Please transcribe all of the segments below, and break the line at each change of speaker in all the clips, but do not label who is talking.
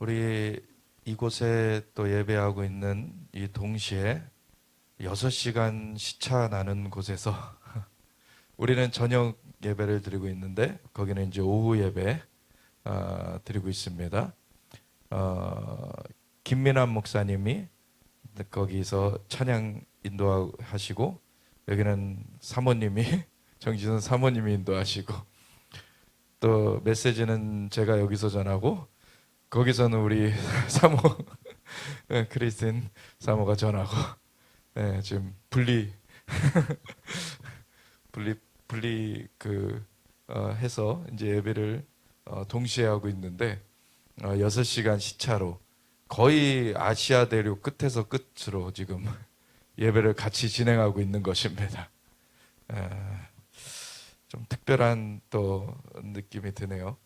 우리 이곳에 또 예배하고 있는 이 동시에 6시간 시차 나는 곳에서 우리는 저녁 예배를 드리고 있는데 거기는 이제 오후 예배 드리고 있습니다. 김민환 목사님이 거기서 찬양 인도하시고 여기는 사모님이 정지선 사모님이 인도하시고 또 메시지는 제가 여기서 전하고 거기서는 우리 사모 크리스틴 사모가 전하고 지금 분리 해서 이제 예배를 동시에 하고 있는데 6시간 시차로 거의 아시아 대륙 끝에서 끝으로 지금 예배를 같이 진행하고 있는 것입니다. 좀 특별한 또 느낌이 드네요.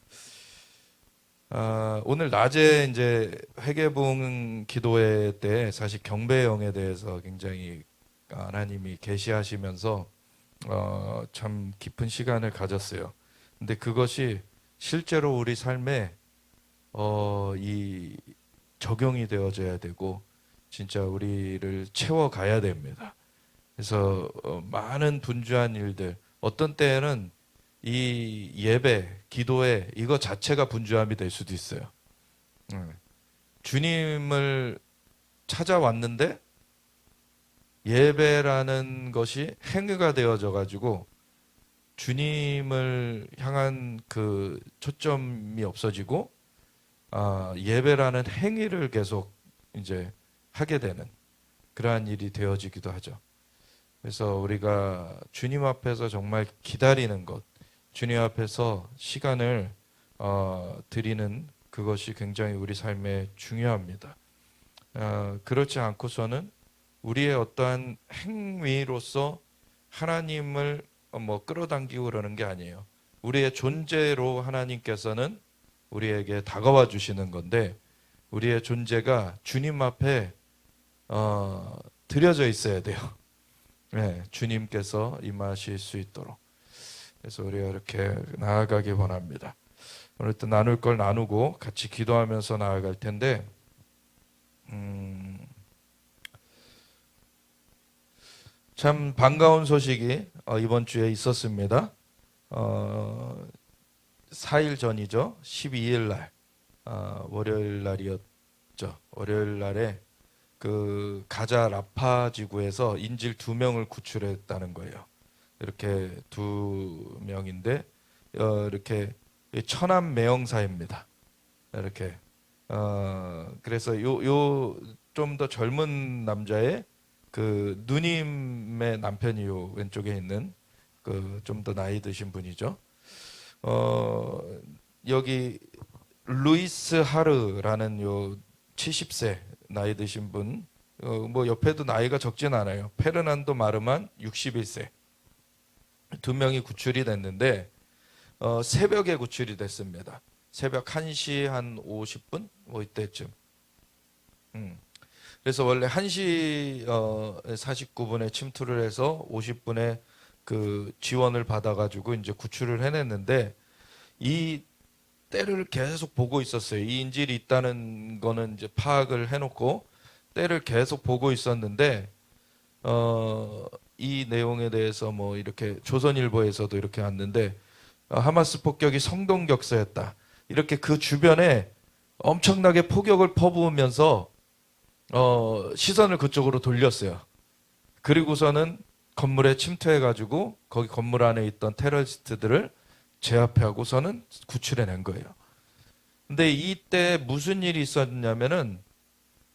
오늘 낮에 이제 회개봉 기도회 때 사실 경배영에 대해서 굉장히 하나님이 계시하시면서 참 깊은 시간을 가졌어요. 근데 그것이 실제로 우리 삶에 이 적용이 되어져야 되고 진짜 우리를 채워가야 됩니다. 그래서 많은 분주한 일들, 어떤 때에는 이 예배, 기도회 이거 자체가 분주함이 될 수도 있어요. 주님을 찾아왔는데 예배라는 것이 행위가 되어져 가지고 주님을 향한 그 초점이 없어지고 예배라는 행위를 계속 이제 하게 되는 그러한 일이 되어지기도 하죠. 그래서 우리가 주님 앞에서 정말 기다리는 것, 주님 앞에서 시간을 드리는 그것이 굉장히 우리 삶에 중요합니다. 그렇지 않고서는 우리의 어떠한 행위로서 하나님을 끌어당기고 그러는 게 아니에요. 우리의 존재로 하나님께서는 우리에게 다가와 주시는 건데 우리의 존재가 주님 앞에 드려져 있어야 돼요. 네, 주님께서 임하실 수 있도록. 그래서 우리가 이렇게 나아가기 원합니다. 오늘 또 나눌 걸 나누고 같이 기도하면서 나아갈 텐데 참 반가운 소식이 이번 주에 있었습니다. 4일 전이죠. 12일 날 월요일 날이었죠. 월요일 날에 그 가자 라파 지구에서 인질 2명을 구출했다는 거예요. 이렇게 2명인데 이렇게 천안 매형사입니다. 이렇게 그래서 요 좀 더 젊은 남자의 그 누님의 남편이요 왼쪽에 있는 그 좀 더 나이 드신 분이죠. 여기 루이스 하르라는 요 70세 나이 드신 분, 뭐 옆에도 나이가 적진 않아요. 페르난도 마르만 61세. 2명이 구출이 됐는데 새벽에 구출이 됐습니다. 새벽 1시 한 50분 뭐 이때쯤. 그래서 원래 1시 49분에 침투를 해서 50분에 그 지원을 받아가지고 이제 구출을 해냈는데 이 때를 계속 보고 있었어요. 이 인질이 있다는 거는 이제 파악을 해놓고 때를 계속 보고 있었는데 이 내용에 대해서 뭐 이렇게 조선일보에서도 이렇게 왔는데 하마스 폭격이 성동격서였다. 이렇게 그 주변에 엄청나게 폭격을 퍼부으면서 시선을 그쪽으로 돌렸어요. 그리고서는 건물에 침투해가지고 거기 건물 안에 있던 테러리스트들을 제압하고서는 구출해낸 거예요. 근데 이때 무슨 일이 있었냐면은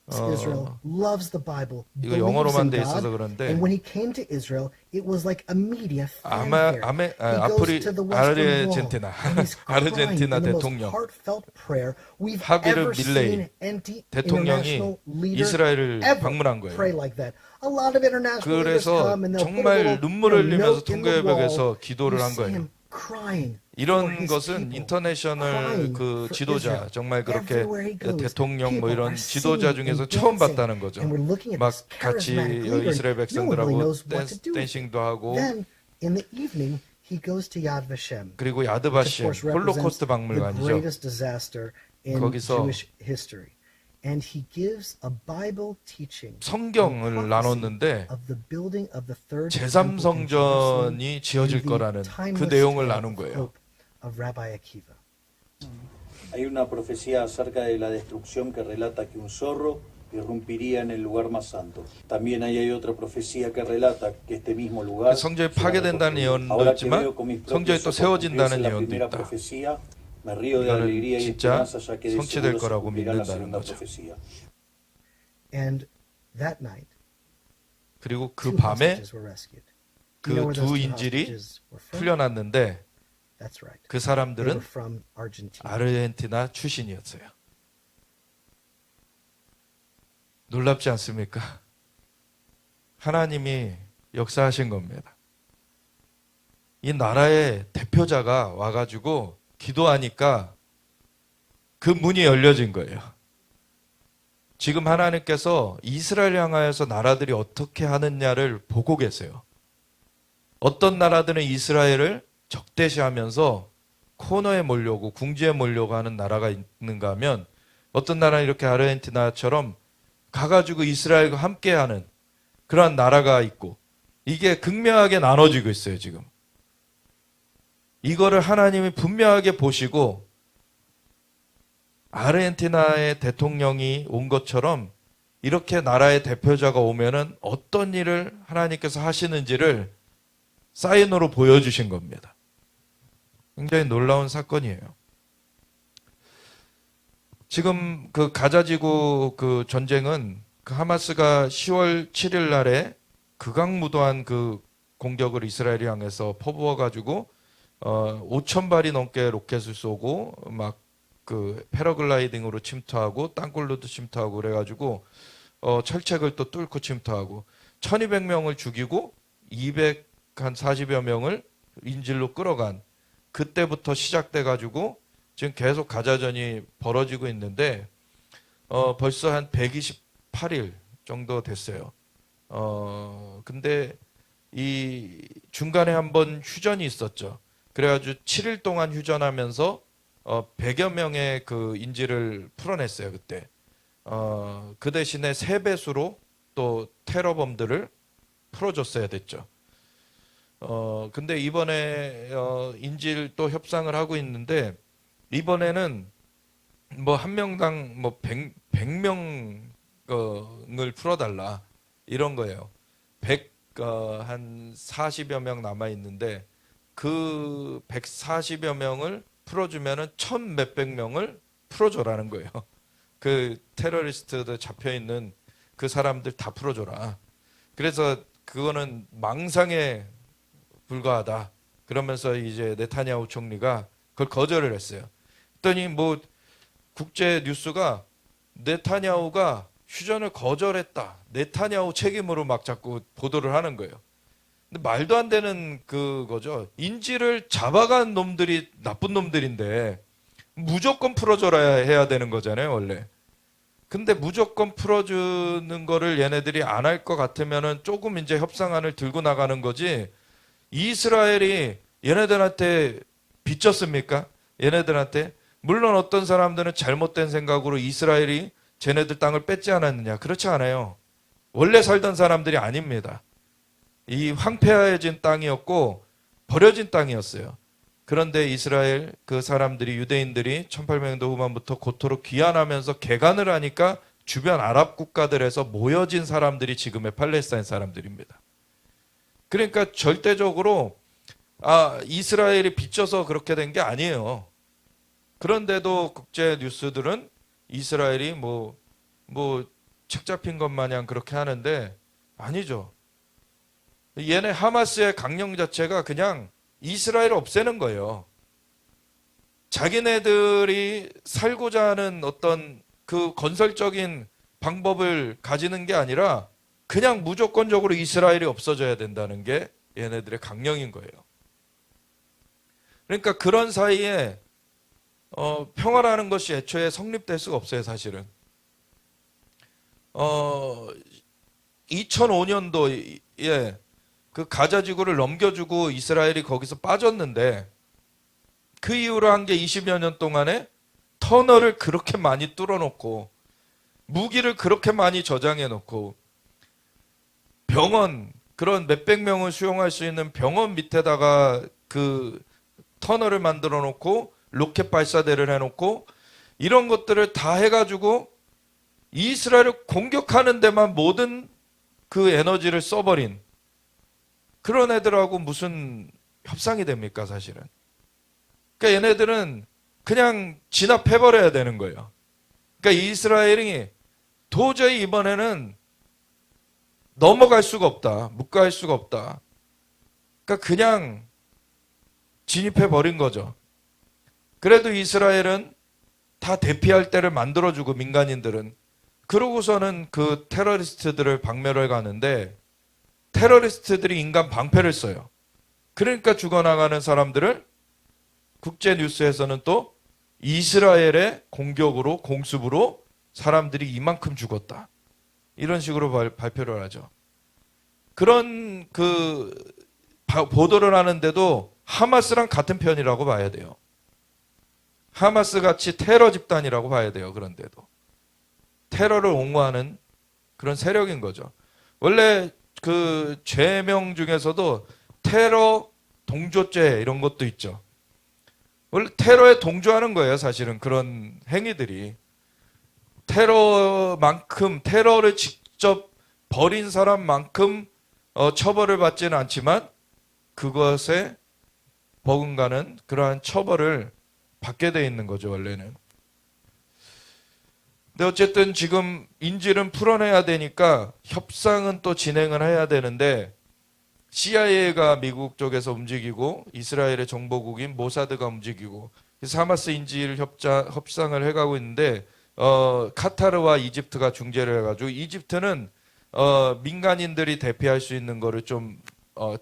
Israel loves the Bible,
이거
believes in
영어로만 돼
God,
있어서 그런데
and when he came to Israel, it was like a media fanfare. He goes to the Western Wall, and he's crying in
아르헨티나
the most
대통령
heartfelt prayer we've
하비르
ever
밀레이
seen any
대통령이
international leader
이스라엘을
ever
방문한 거예요.
pray like that. A lot of international leaders
그래서
come and they'll put a
정말
little
눈물을 흘리면서
note in the wall.
통교회복에서 기도를
You
한
see
거예요.
him crying.
이런 것은 인터내셔널 그 지도자 정말 그렇게 대통령 뭐 이런 지도자 중에서 처음 봤다는 거죠. 막 같이 이스라엘 백성들하고 댄싱도 하고 그리고 야드바셴 홀로코스트 박물관이죠.
in
거기서
Jewish history. And he gives a Bible teaching
성경을 나눴는데
of the building of the third
제3성전이 지어질 거라는 그 내용을 나눈 거예요.
Of Rabbi Akiva.
Hay una profecía acerca de la destrucción que relata que un zorro irrumpiría en el lugar más santo. También hay otra profecía que relata que este mismo lugar
성전이 파괴된다는 예언도 있지만 성전이 또 세워진다는 예언도 있다.
Me río de alegría y
진짜
esperanza ya que de
성취될
seguro se
거라고
cumplirá la
믿는다는
segunda
거죠.
profecía.
And that night,
그리고 그
two
밤에
hostages were rescued. You know
그
where those
두
two
인질이
hostages were from?
풀려났는데
That's right.
그
They were
사람들은
from Argentina.
아르헨티나 출신이었어요. 놀랍지 않습니까? 하나님이 역사하신 겁니다. 이 나라의 대표자가 와가지고 기도하니까 그 문이 열려진 거예요. 지금 하나님께서 이스라엘 향하여서 나라들이 어떻게 하느냐를 보고 계세요. 어떤 나라들은 이스라엘을 적대시하면서 코너에 몰려고 궁지에 몰려고 하는 나라가 있는가 하면 어떤 나라는 이렇게 아르헨티나처럼 가가지고 이스라엘과 함께하는 그러한 나라가 있고 이게 극명하게 나눠지고 있어요 지금. 이거를 하나님이 분명하게 보시고 아르헨티나의 대통령이 온 것처럼 이렇게 나라의 대표자가 오면은 어떤 일을 하나님께서 하시는지를 사인으로 보여주신 겁니다. 굉장히 놀라운 사건이에요. 지금 그 가자지구 그 전쟁은 그 하마스가 10월 7일 날에 극악무도한 그 공격을 이스라엘이 향해서 퍼부어가지고 5,000발이 넘게 로켓을 쏘고 막 그 패러글라이딩으로 침투하고 땅굴로도 침투하고 그래가지고 철책을 또 뚫고 침투하고 1,200명을 죽이고 240여 명을 인질로 끌어간 그때부터 시작돼가지고 지금 계속 가자전이 벌어지고 있는데 벌써 한 128일 정도 됐어요. 근데 이 중간에 한번 휴전이 있었죠. 그래가지고 7일 동안 휴전하면서 100여 명의 그 인질을 풀어냈어요 그때. 그 대신에 3배수로 또 테러범들을 풀어줬어야 됐죠. 근데 이번에 인질 또 협상을 하고 있는데 이번에는 뭐 한 명당 뭐 100명을 풀어달라 이런 거예요. 한 40여 명 남아 있는데 그 140여 명을 풀어주면은 1,000 몇백 명을 풀어줘라는 거예요. 그 테러리스트들 잡혀 있는 그 사람들 다 풀어줘라. 그래서 그거는 망상에 불과하다. 그러면서 이제 네타냐후 총리가 그걸 거절을 했어요. 그랬더니 뭐 국제 뉴스가 네타냐후가 휴전을 거절했다. 네타냐후 책임으로 막 자꾸 보도를 하는 거예요. 근데 말도 안 되는 그거죠. 인질을 잡아간 놈들이 나쁜 놈들인데 무조건 풀어줘야 해야 되는 거잖아요, 원래. 근데 무조건 풀어주는 거를 얘네들이 안 할 것 같으면은 조금 이제 협상안을 들고 나가는 거지. 이스라엘이 얘네들한테 빚졌습니까? 얘네들한테? 물론 어떤 사람들은 잘못된 생각으로 이스라엘이 쟤네들 땅을 뺏지 않았느냐. 그렇지 않아요. 원래 살던 사람들이 아닙니다. 이 황폐해진 땅이었고 버려진 땅이었어요. 그런데 이스라엘 그 사람들이 유대인들이 1800년도 후반부터 고토로 귀환하면서 개간을 하니까 주변 아랍 국가들에서 모여진 사람들이 지금의 팔레스타인 사람들입니다. 그러니까 절대적으로 이스라엘이 빚져서 그렇게 된 게 아니에요. 그런데도 국제 뉴스들은 이스라엘이 뭐 책 잡힌 것 마냥 그렇게 하는데 아니죠. 얘네 하마스의 강령 자체가 그냥 이스라엘을 없애는 거예요. 자기네들이 살고자 하는 어떤 그 건설적인 방법을 가지는 게 아니라 그냥 무조건적으로 이스라엘이 없어져야 된다는 게 얘네들의 강령인 거예요. 그러니까 그런 사이에 평화라는 것이 애초에 성립될 수가 없어요, 사실은. 2005년도에 그 가자지구를 넘겨주고 이스라엘이 거기서 빠졌는데 그 이후로 한 게 20여 년 동안에 터널을 그렇게 많이 뚫어놓고 무기를 그렇게 많이 저장해놓고 병원, 그런 몇백 명을 수용할 수 있는 병원 밑에다가 그 터널을 만들어 놓고 로켓 발사대를 해놓고 이런 것들을 다 해가지고 이스라엘을 공격하는 데만 모든 그 에너지를 써버린 그런 애들하고 무슨 협상이 됩니까, 사실은. 그러니까 얘네들은 그냥 진압해버려야 되는 거예요. 그러니까 이스라엘이 도저히 이번에는 넘어갈 수가 없다. 묵과할 수가 없다. 그러니까 그냥 진입해버린 거죠. 그래도 이스라엘은 다 대피할 때를 만들어주고 민간인들은 그러고서는 그 테러리스트들을 박멸해 가는데 테러리스트들이 인간 방패를 써요. 그러니까 죽어나가는 사람들을 국제 뉴스에서는 또 이스라엘의 공격으로 공습으로 사람들이 이만큼 죽었다. 이런 식으로 발표를 하죠. 그런 그 보도를 하는데도 하마스랑 같은 편이라고 봐야 돼요. 하마스 같이 테러 집단이라고 봐야 돼요. 그런데도 테러를 옹호하는 그런 세력인 거죠. 원래 그 죄명 중에서도 테러 동조죄 이런 것도 있죠. 원래 테러에 동조하는 거예요. 사실은 그런 행위들이 테러만큼 테러를 직접 벌인 사람만큼 처벌을 받지는 않지만 그것에 버금가는 그러한 처벌을 받게 돼 있는 거죠. 원래는. 근데 어쨌든 지금 인질은 풀어내야 되니까 협상은 또 진행을 해야 되는데 CIA가 미국 쪽에서 움직이고 이스라엘의 정보국인 모사드가 움직이고 그래서 하마스 인질 협상을 해가고 있는데 카타르와 이집트가 중재를 해가지고 이집트는 민간인들이 대피할 수 있는 거를 좀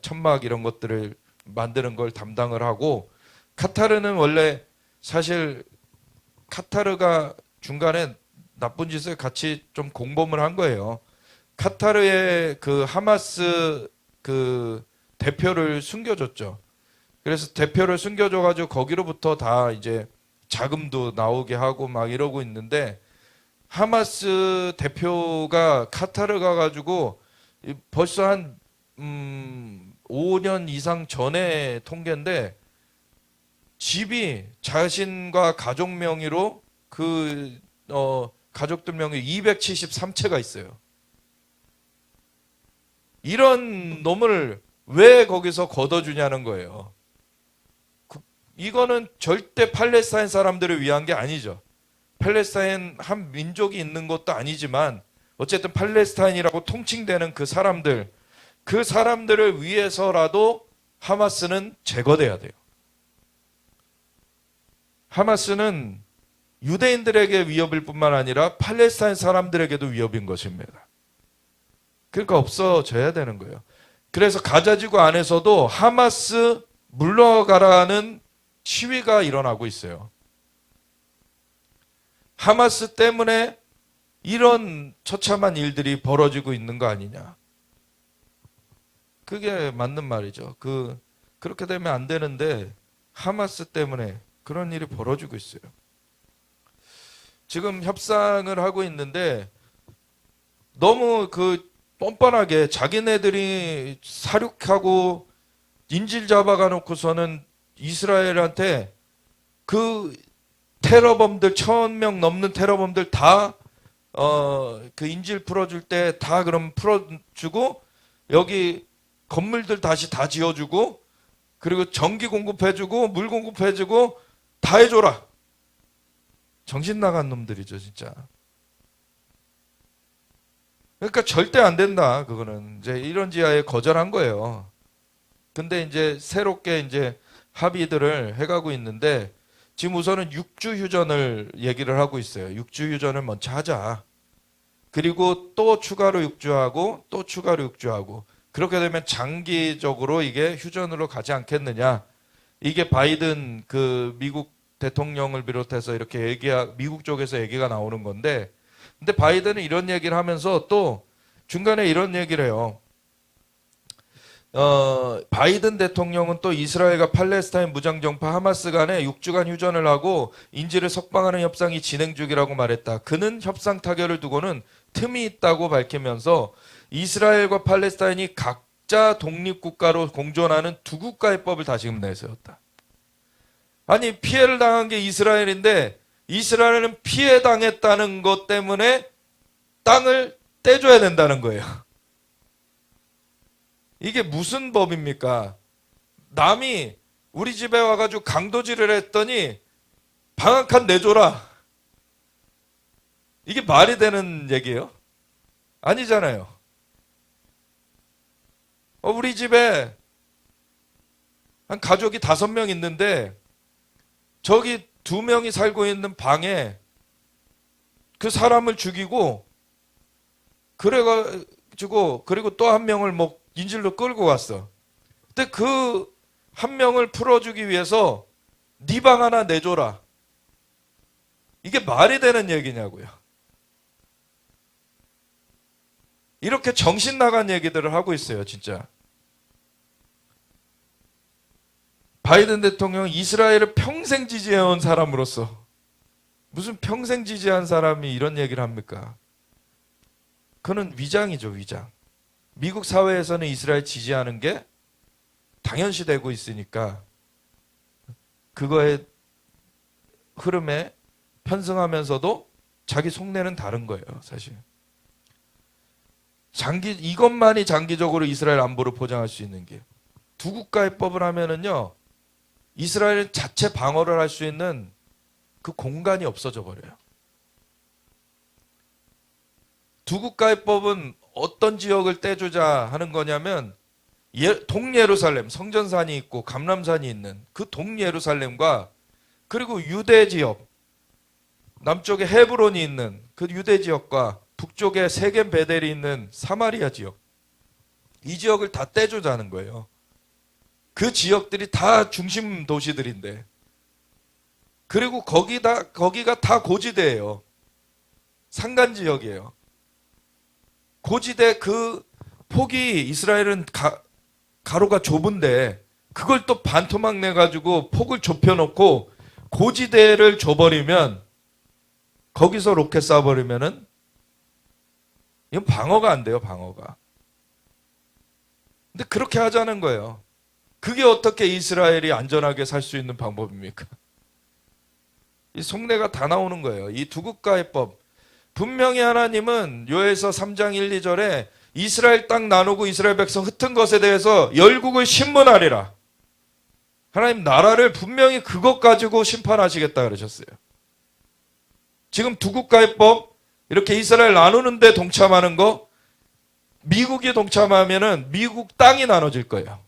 천막 이런 것들을 만드는 걸 담당을 하고 카타르는 원래 사실 카타르가 중간에 나쁜 짓을 같이 좀 공범을 한 거예요. 카타르의 그 하마스 그 대표를 숨겨줬죠. 그래서 대표를 숨겨줘가지고 거기로부터 다 이제 자금도 나오게 하고 막 이러고 있는데 하마스 대표가 카타르 가가지고 벌써 한 5년 이상 전에 통계인데 집이 자신과 가족 명의로 그 가족들 명의 273채가 있어요. 이런 놈을 왜 거기서 걷어주냐는 거예요. 이거는 절대 팔레스타인 사람들을 위한 게 아니죠. 팔레스타인 한 민족이 있는 것도 아니지만 어쨌든 팔레스타인이라고 통칭되는 그 사람들을 위해서라도 하마스는 제거돼야 돼요. 하마스는 유대인들에게 위협일 뿐만 아니라 팔레스타인 사람들에게도 위협인 것입니다. 그러니까 없어져야 되는 거예요. 그래서 가자지구 안에서도 하마스 물러가라는 시위가 일어나고 있어요. 하마스 때문에 이런 처참한 일들이 벌어지고 있는 거 아니냐. 그게 맞는 말이죠. 그렇게 되면 안 되는데 하마스 때문에 그런 일이 벌어지고 있어요. 지금 협상을 하고 있는데 너무 뻔뻔하게 자기네들이 사륙하고 인질 잡아가 놓고서는 이스라엘한테 그 테러범들 1,000명 넘는 테러범들 다 그 인질 풀어줄 때 다 그럼 풀어주고 여기 건물들 다시 다 지어주고 그리고 전기 공급해주고 물 공급해주고 다 해줘라. 정신 나간 놈들이죠, 진짜. 그러니까 절대 안 된다. 그거는 이제 이런 지하에 거절한 거예요. 근데 이제 새롭게 이제 합의들을 해가고 있는데 지금 우선은 6주 휴전을 얘기를 하고 있어요. 6주 휴전을 먼저 하자. 그리고 또 추가로 6주하고 또 추가로 6주하고 그렇게 되면 장기적으로 이게 휴전으로 가지 않겠느냐. 이게 바이든 그 미국 대통령을 비롯해서 이렇게 미국 쪽에서 얘기가 나오는 건데 근데 바이든은 이런 얘기를 하면서 또 중간에 이런 얘기를 해요. 바이든 대통령은 또 이스라엘과 팔레스타인 무장정파 하마스 간에 6주간 휴전을 하고 인질을 석방하는 협상이 진행 중이라고 말했다. 그는 협상 타결을 두고는 틈이 있다고 밝히면서 이스라엘과 팔레스타인이 각자 독립국가로 공존하는 두 국가의 법을 다시금 내세웠다. 아니, 피해를 당한 게 이스라엘인데 이스라엘은 피해당했다는 것 때문에 땅을 떼줘야 된다는 거예요. 이게 무슨 법입니까? 남이 우리 집에 와가지고 강도질을 했더니 방 한 칸 내줘라. 이게 말이 되는 얘기예요? 아니잖아요. 우리 집에 한 가족이 5명 있는데 저기 2명이 살고 있는 방에 그 사람을 죽이고 그래가지고 그리고 또 1명을 뭐 인질로 끌고 갔어. 근데 그 1명을 풀어주기 위해서 네 방 하나 내줘라. 이게 말이 되는 얘기냐고요. 이렇게 정신 나간 얘기들을 하고 있어요, 진짜. 바이든 대통령 이스라엘을 평생 지지해온 사람으로서 무슨 평생 지지한 사람이 이런 얘기를 합니까? 그는 위장이죠, 위장. 미국 사회에서는 이스라엘 지지하는 게 당연시되고 있으니까 그거의 흐름에 편승하면서도 자기 속내는 다른 거예요, 사실. 이것만이 장기적으로 이스라엘 안보를 보장할 수 있는 게. 두 국가의 법을 하면은요, 이스라엘 자체 방어를 할 수 있는 그 공간이 없어져 버려요. 두 국가의 법은 어떤 지역을 떼주자 하는 거냐면 동예루살렘, 성전산이 있고 감람산이 있는 그 동예루살렘과 그리고 유대 지역, 남쪽에 헤브론이 있는 그 유대 지역과 북쪽에 세겜 베델이 있는 사마리아 지역, 이 지역을 다 떼주자는 거예요. 그 지역들이 다 중심 도시들인데, 그리고 거기가 다 고지대예요. 산간 지역이에요. 고지대 그 폭이 이스라엘은 가로가 좁은데 그걸 또 반토막 내가지고 폭을 좁혀놓고 고지대를 줘버리면, 거기서 로켓 쏴버리면은 이건 방어가 안 돼요, 방어가. 근데 그렇게 하자는 거예요. 그게 어떻게 이스라엘이 안전하게 살 수 있는 방법입니까? 이 속내가 다 나오는 거예요. 이 두 국가의 법. 분명히 하나님은 요에서 3장 1, 2절에 이스라엘 땅 나누고 이스라엘 백성 흩은 것에 대해서 열국을 신문하리라. 하나님 나라를 분명히 그것 가지고 심판하시겠다 그러셨어요. 지금 두 국가의 법, 이렇게 이스라엘 나누는데 동참하는 거, 미국이 동참하면은 미국 땅이 나눠질 거예요.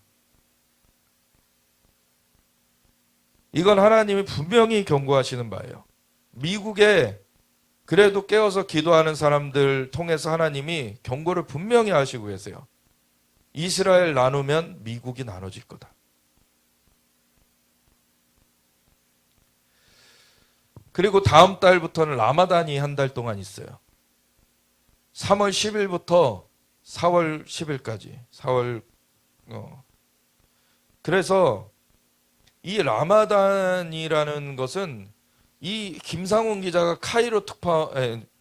이건 하나님이 분명히 경고하시는 바예요. 미국에 그래도 깨어서 기도하는 사람들 통해서 하나님이 경고를 분명히 하시고 계세요. 이스라엘 나누면 미국이 나눠질 거다. 그리고 다음 달부터는 라마단이 한 달 동안 있어요. 3월 10일부터 4월 10일까지. 그래서 이 라마단이라는 것은, 이 김상훈 기자가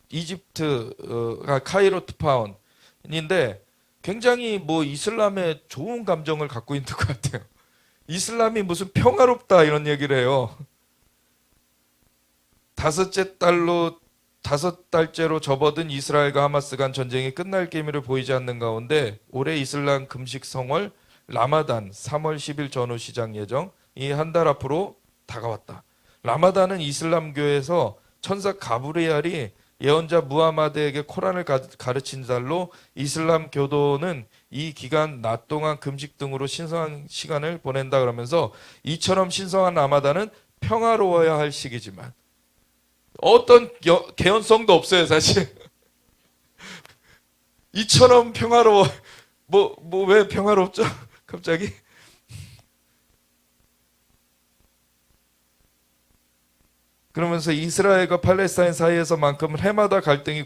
이집트가 카이로 특파원인데 굉장히 뭐 이슬람에 좋은 감정을 갖고 있는 것 같아요. 이슬람이 무슨 평화롭다 이런 얘기를 해요. 5달째로 접어든 이스라엘과 하마스 간 전쟁이 끝날 기미를 보이지 않는 가운데 올해 이슬람 금식 성월 라마단 3월 10일 전후 시작 예정, 이 한 달 앞으로 다가왔다. 라마단은 이슬람교에서 천사 가브리엘이 예언자 무하마드에게 코란을 가르친 달로 이슬람 교도는 이 기간 낮 동안 금식 등으로 신성한 시간을 보낸다 그러면서, 이처럼 신성한 라마단은 평화로워야 할 시기지만 어떤 개연성도 없어요, 사실. 이처럼 평화로워, 왜 평화롭죠? 갑자기? 그러면서 이스라엘과 팔레스타인 사이에서만큼은 해마다 갈등이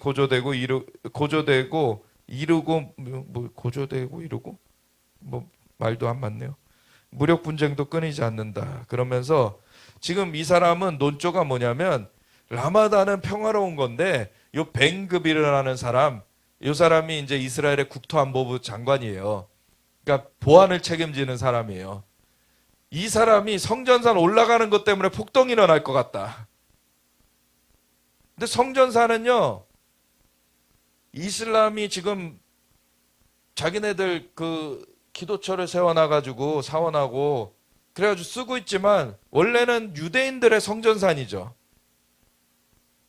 말도 안 맞네요. 무력 분쟁도 끊이지 않는다. 그러면서 지금 이 사람은 논조가 뭐냐면 라마단은 평화로운 건데 요 벤그비르라는 사람, 요 사람이 이제 이스라엘의 국토안보부 장관이에요. 그러니까 보안을 책임지는 사람이에요. 이 사람이 성전산 올라가는 것 때문에 폭동이 일어날 것 같다. 근데 성전산은요, 이슬람이 지금 자기네들 그 기도처를 세워놔가지고 사원하고 그래가지고 쓰고 있지만 원래는 유대인들의 성전산이죠.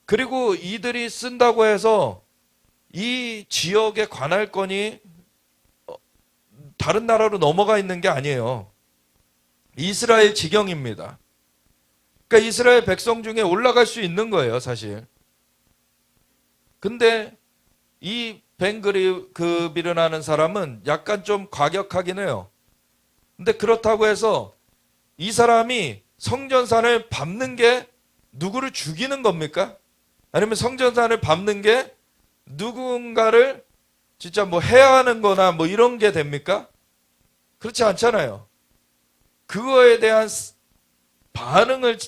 그리고 이들이 쓴다고 해서 이 지역의 관할권이 다른 나라로 넘어가 있는 게 아니에요. 이스라엘 지경입니다. 그러니까 이스라엘 백성 중에 올라갈 수 있는 거예요, 사실. 근데 이 벤그비르라는 사람은 약간 좀 과격하긴 해요. 근데 그렇다고 해서 이 사람이 성전산을 밟는 게 누구를 죽이는 겁니까? 아니면 성전산을 밟는 게 누군가를 진짜 뭐 해야 하는 거나 뭐 이런 게 됩니까? 그렇지 않잖아요. 그거에 대한 반응을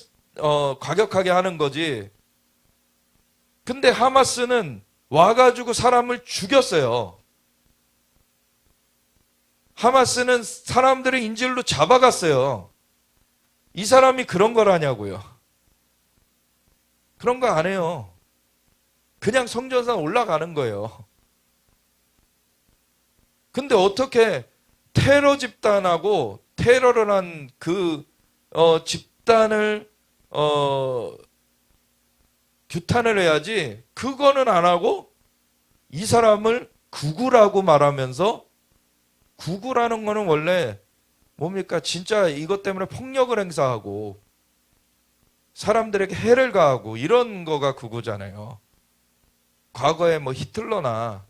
과격하게 하는 거지. 근데 하마스는 와가지고 사람을 죽였어요. 하마스는 사람들을 인질로 잡아갔어요. 이 사람이 그런 걸 하냐고요. 그런 거 안 해요. 그냥 성전산 올라가는 거예요. 근데 어떻게 테러 집단하고 테러를 한 그 집단을 규탄을 해야지 그거는 안 하고 이 사람을 구구라고 말하면서 구구라는 거는 원래 뭡니까? 진짜 이것 때문에 폭력을 행사하고 사람들에게 해를 가하고 이런 거가 구구잖아요. 과거에 뭐 히틀러나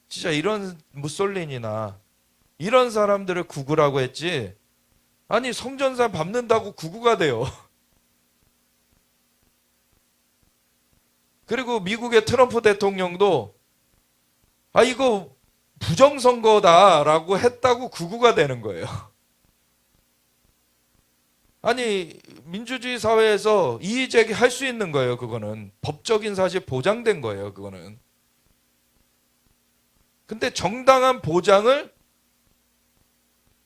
진짜 이런 무솔리니나 이런 사람들을 구구라고 했지. 아니 성전산 밟는다고 구구가 돼요. 그리고 미국의 트럼프 대통령도 이거 부정선거다라고 했다고 구구가 되는 거예요. 아니 민주주의 사회에서 이의 제기할 수 있는 거예요. 그거는 법적인 사실 보장된 거예요. 그거는. 근데 정당한 보장을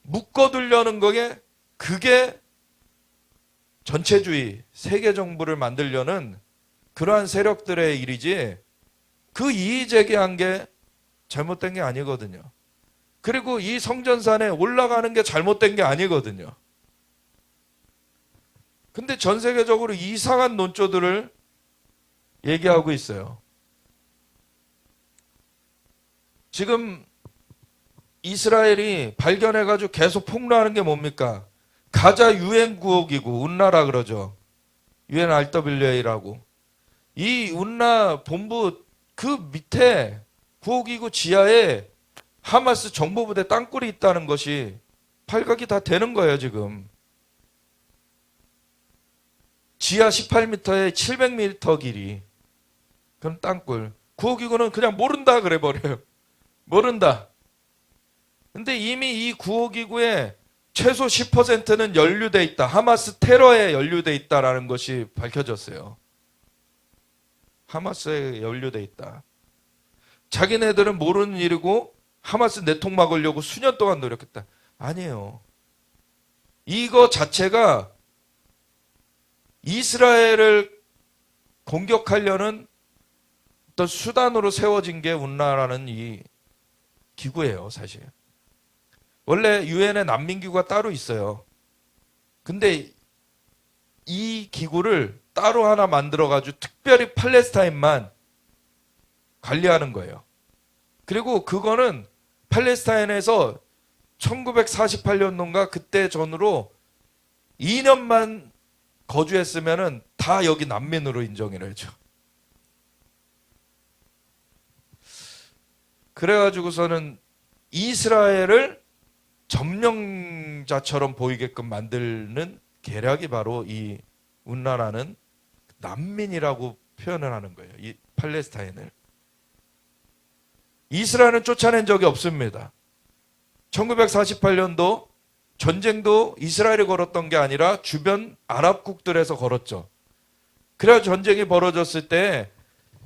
묶어두려는 거에 그게 전체주의, 세계 정부를 만들려는 그러한 세력들의 일이지 그 이의 제기한 게 잘못된 게 아니거든요. 그리고 이 성전산에 올라가는 게 잘못된 게 아니거든요. 근데 전 세계적으로 이상한 논조들을 얘기하고 있어요. 지금 이스라엘이 발견해가지고 계속 폭로하는 게 뭡니까? 가자 유엔 구호기구, 운라라 그러죠. UNRWA라고. 이 운라 본부 그 밑에 구호기구 지하에 하마스 정보부대 땅굴이 있다는 것이 발각이 다 되는 거예요, 지금. 지하 18m에 700m 길이. 그럼 땅굴. 구호기구는 그냥 모른다 그래 버려요. 모른다. 근데 이미 이 구호기구에 최소 10%는 연루돼 있다. 하마스 테러에 연루돼 있다라는 것이 밝혀졌어요. 하마스에 연루돼 있다. 자기네들은 모르는 일이고 하마스 내통 막으려고 수년 동안 노력했다. 아니에요. 이거 자체가 이스라엘을 공격하려는 어떤 수단으로 세워진 게 운라라는 이 기구예요, 사실. 원래 유엔의 난민기구가 따로 있어요. 근데 이 기구를 따로 하나 만들어가지고 특별히 팔레스타인만 관리하는 거예요. 그리고 그거는 팔레스타인에서 1948년도인가 그때 전후로 2년만 거주했으면은 다 여기 난민으로 인정을 해줘. 그래가지고서는 이스라엘을 점령자처럼 보이게끔 만드는 계략이 바로 이 운라라는 난민이라고 표현을 하는 거예요. 이 팔레스타인을. 이스라엘은 쫓아낸 적이 없습니다. 1948년도 전쟁도 이스라엘이 걸었던 게 아니라 주변 아랍국들에서 걸었죠. 그래야 전쟁이 벌어졌을 때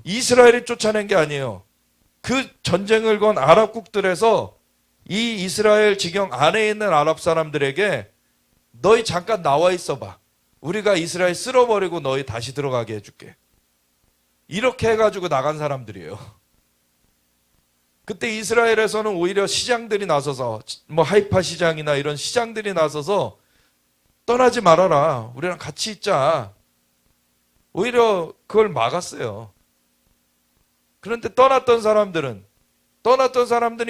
이스라엘이 쫓아낸 게 아니에요. 그 전쟁을 건 아랍국들에서 이 이스라엘 지경 안에 있는 아랍 사람들에게 너희 잠깐 나와 있어봐. 우리가 이스라엘 쓸어버리고 너희 다시 들어가게 해줄게. 이렇게 해가지고 나간 사람들이에요. 그때 이스라엘에서는 오히려 시장들이 나서서 뭐 하이파 시장이나 이런 시장들이 나서서 떠나지 말아라. 우리랑 같이 있자. 오히려 그걸 막았어요. 그런데 떠났던 사람들은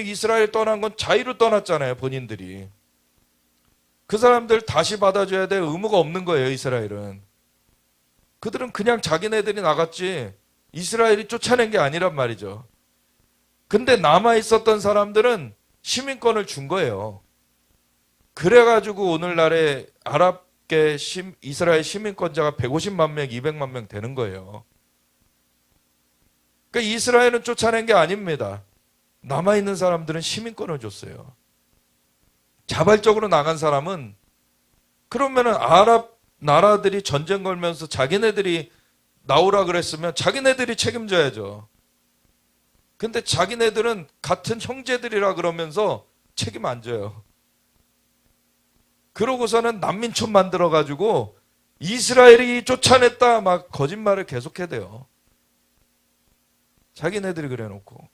이스라엘 떠난 건 자유로 떠났잖아요. 본인들이. 그 사람들 다시 받아줘야 될 의무가 없는 거예요. 이스라엘은. 그들은 그냥 자기네들이 나갔지 이스라엘이 쫓아낸 게 아니란 말이죠. 근데 남아있었던 사람들은 시민권을 준 거예요. 그래가지고 오늘날의 아랍계 이스라엘 시민권자가 150만 명, 200만 명 되는 거예요. 그러니까 이스라엘은 쫓아낸 게 아닙니다. 남아있는 사람들은 시민권을 줬어요. 자발적으로 나간 사람은 그러면은 아랍 나라들이 전쟁 걸면서 자기네들이 나오라 그랬으면 자기네들이 책임져야죠. 근데 자기네들은 같은 형제들이라 그러면서 책임 안 져요. 그러고서는 난민촌 만들어가지고 이스라엘이 쫓아냈다 막 거짓말을 계속해대요. 자기네들이 그래놓고.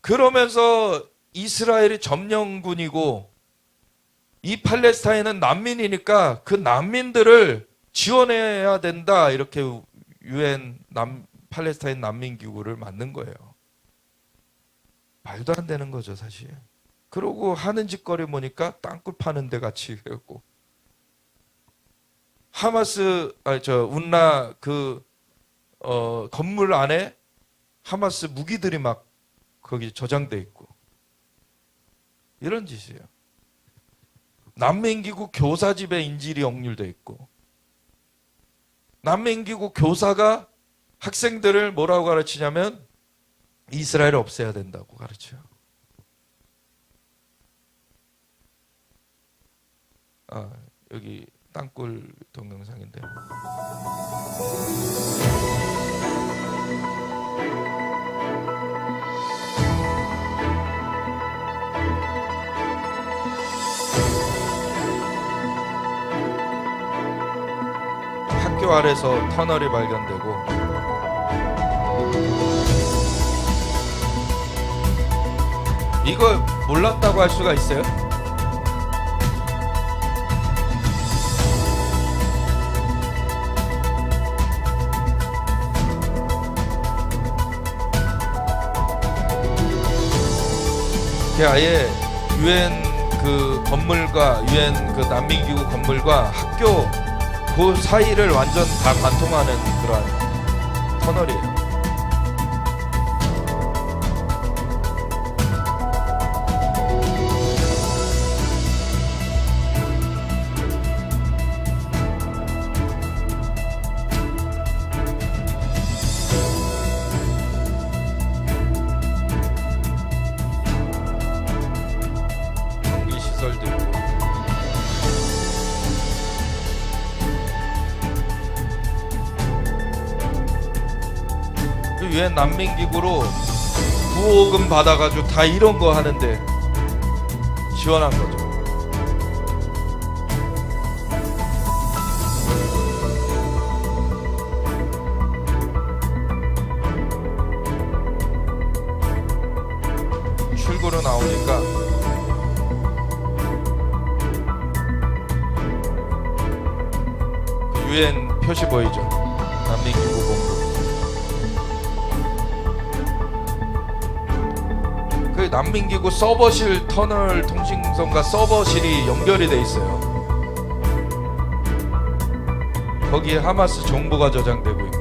그러면서 이스라엘이 점령군이고 이 팔레스타인은 난민이니까 그 난민들을 지원해야 된다. 이렇게 유엔 팔레스타인 난민기구를 만든 거예요. 말도 안 되는 거죠, 사실. 그러고 하는 짓거리 보니까 땅굴 파는 데 같이 해갖고 운나 건물 안에 하마스 무기들이 막 거기 저장돼 있고 이런 짓이에요. 난민기구 교사 집에 인질이 억류돼 있고 난민기구 교사가 학생들을 뭐라고 가르치냐면 이스라엘을 없애야 된다고 가르쳐요. 여기 땅굴 동영상인데. 학교 아래서 터널이 발견되고 이걸 몰랐다고 할 수가 있어요? 아예 유엔 그 건물과 유엔 그 난민기구 건물과 학교 그 사이를 완전 다 관통하는 그런 터널이에요. 유엔 난민기구로 구호금 받아가지고 다 이런 거 하는데 지원한 거죠. 출구로 나오니까 그 유엔 표시 보이죠? 난민기구 본부. 그 난민기구 서버실 터널 통신선과 서버실이 연결이 돼 있어요. 거기에 하마스 정보가 저장되고 있고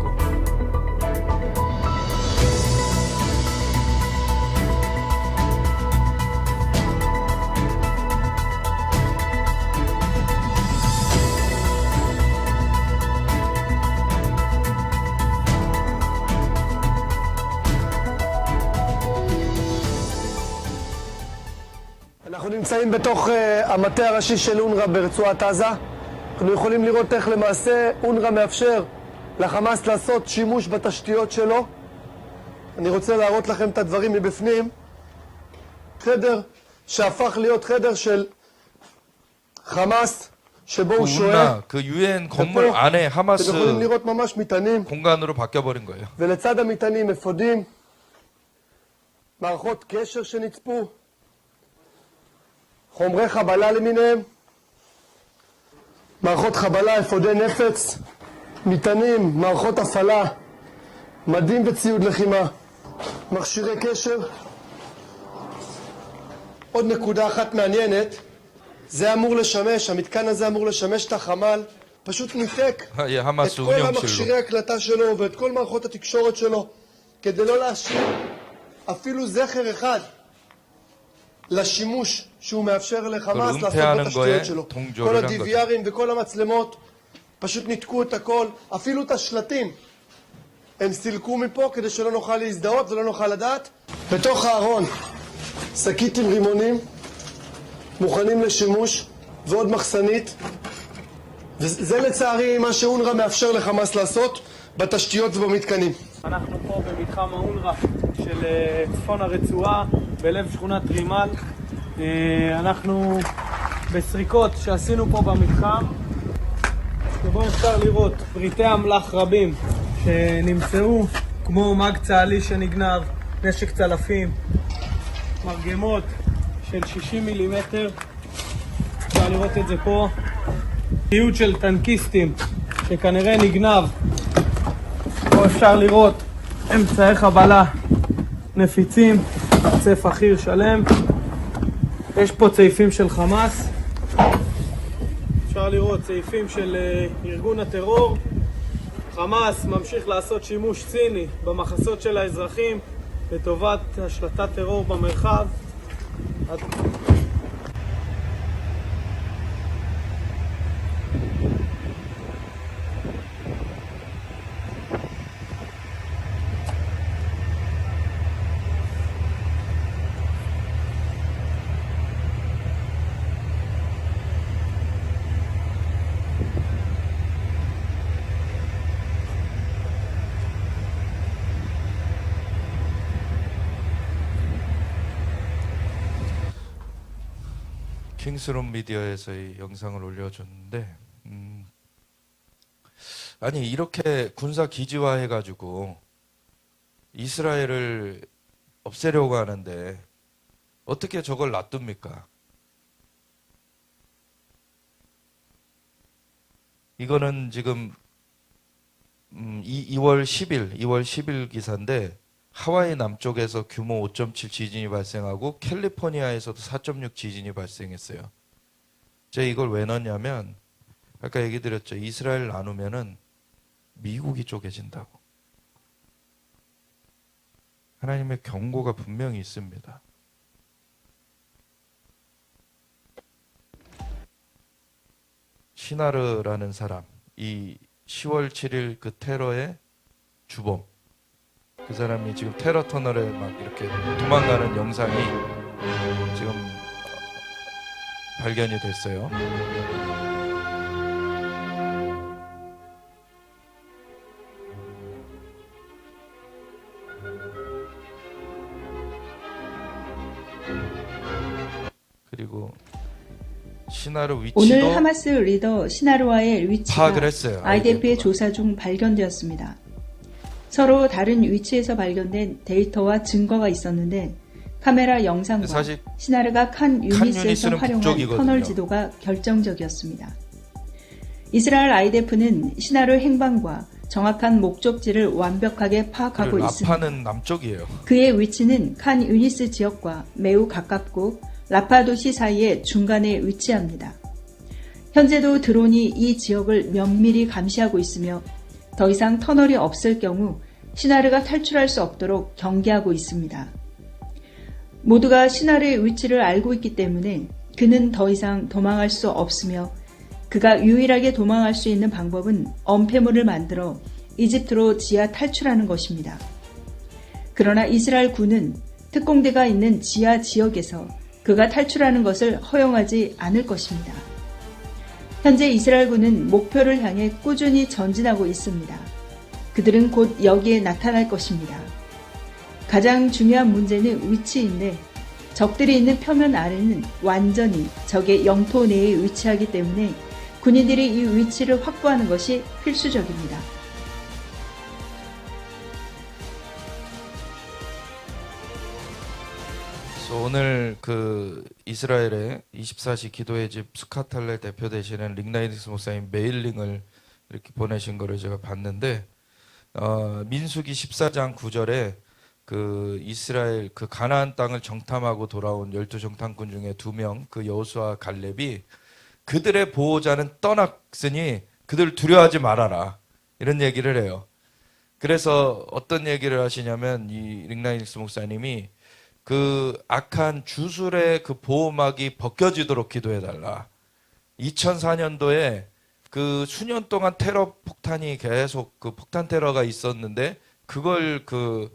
נמצאים בתוך המטה הראשי של אונר"א ברצועת עזה. אנחנו יכולים לראות איך למעשה אונר"א מאפשר לחמאס לעשות שימוש בתשתיות שלו. אני רוצה להראות לכם את הדברים מבפנים. חדר שהפך להיות חדר של חמאס, שבו הוא שוהה.
그 유엔 건물 안에 하마스
אתם יכולים לראות ממש מטענים.
공간으로 바뀌어버린 거예요.
ולצד המטענים אפודים, מערכות קשר שנצפו, חומרי חבלה למיניהם, מערכות חבלה, אפודי נפץ, מטענים, מערכות הפעלה, מדים וציוד לחימה, מכשירי קשר. עוד נקודה אחת מעניינת, זה אמור לשמש, המתקן הזה אמור לשמש את החמ"ל, פשוט ניתק את כל המכשירי הקלטה שלו ואת כל מערכות התקשורת שלו, כדי לא להשאיר אפילו זכר אחד לשימוש שהוא מאפשר לחמאס לעשות בתשתיות שלו. כל ה-DVRים וכל המצלמות פשוט ניתקו את הכל, אפילו את השלטים הם סילקו מפה כדי שלא נוכל להזדהות ולא נוכל לדעת. בתוך הארון שקית עם רימונים מוכנים לשימוש ועוד מחסנית, וזה לצערי מה שאונר"א מאפשר לחמאס לעשות בתשתיות ובמתקנים.
אנחנו פה במתחם האונר"א של צפון הרצועה בלב שכונת רימל. אנחנו בסריקות שעשינו פה במתחם, שבו אפשר לראות פריטי אמל"ח רבים שנמצאו, כמו מג צה"לי שנגנב, נשק צלפים, מרגמות של 60 מילימטר, אפשר לראות את זה פה, ציוד של טנקיסטים שכנראה נגנב. פה אפשר לראות אמצעי חבלה נפיצים, צף אחיר שלם, יש פה צעיפים של חמאס, אפשר לראות צעיפים של ארגון הטרור. חמאס ממשיך לעשות שימוש ציני במחסות של האזרחים לטובת השלטת טרור במרחב.
킹스론 미디어에서 이 영상을 올려줬는데 아니 이렇게 군사 기지화 해가지고 이스라엘을 없애려고 하는데 어떻게 저걸 놔둡니까? 이거는 지금 2월 10일 기사인데 하와이 남쪽에서 규모 5.7 지진이 발생하고 캘리포니아에서도 4.6 지진이 발생했어요. 제가 이걸 왜 넣냐면 아까 얘기 드렸죠. 이스라엘 나누면은 미국이 쪼개진다고. 하나님의 경고가 분명히 있습니다. 시나르라는 사람, 이 10월 7일 그 테러의 주범, 그 사람이 지금 테러 터널에 막 이렇게 도망가는 영상이 지금 발견이 됐어요. 그리고 시나르 위치도
오늘 하마스 리더 시나르와의 위치가
파악을 했어요.
IDF의 조사 중 발견되었습니다. 서로 다른 위치에서 발견된 데이터와 증거가 있었는데 카메라 영상과 시나르가 칸 유니스에서 활용한 터널 지도가 결정적이었습니다. 이스라엘 IDF는 시나르 행방과 정확한 목적지를 완벽하게 파악하고 있습니다.
라파는 남쪽이에요.
그의 위치는 칸 유니스 지역과 매우 가깝고 라파 도시 사이의 중간에 위치합니다. 현재도 드론이 이 지역을 면밀히 감시하고 있으며 더 이상 터널이 없을 경우 시나르가 탈출할 수 없도록 경계하고 있습니다. 모두가 시나르의 위치를 알고 있기 때문에 그는 더 이상 도망할 수 없으며 그가 유일하게 도망할 수 있는 방법은 엄폐물을 만들어 이집트로 지하 탈출하는 것입니다. 그러나 이스라엘 군은 특공대가 있는 지하 지역에서 그가 탈출하는 것을 허용하지 않을 것입니다. 현재 이스라엘군은 목표를 향해 꾸준히 전진하고 있습니다. 그들은 곧 여기에 나타날 것입니다. 가장 중요한 문제는 위치인데 적들이 있는 표면 아래는 완전히 적의 영토 내에 위치하기 때문에 군인들이 이 위치를 확보하는 것이 필수적입니다.
오늘 그 이스라엘의 24시 기도의 집 스카탈레 대표 되시는 링나이디스 목사님 메일링을 이렇게 보내신 거를 제가 봤는데 민수기 14장 9절에 그 이스라엘 그 가나안 땅을 정탐하고 돌아온 12 정탐꾼 중에 2명 그 여호수아 갈렙이 그들의 보호자는 떠났으니 그들 두려워하지 말아라 이런 얘기를 해요. 그래서 어떤 얘기를 하시냐면 이 링나이디스 목사님이 그 악한 주술의 그 보호막이 벗겨지도록 기도해달라. 2004년도에 그 수년 동안 테러 폭탄이 계속 그 폭탄 테러가 있었는데 그걸 그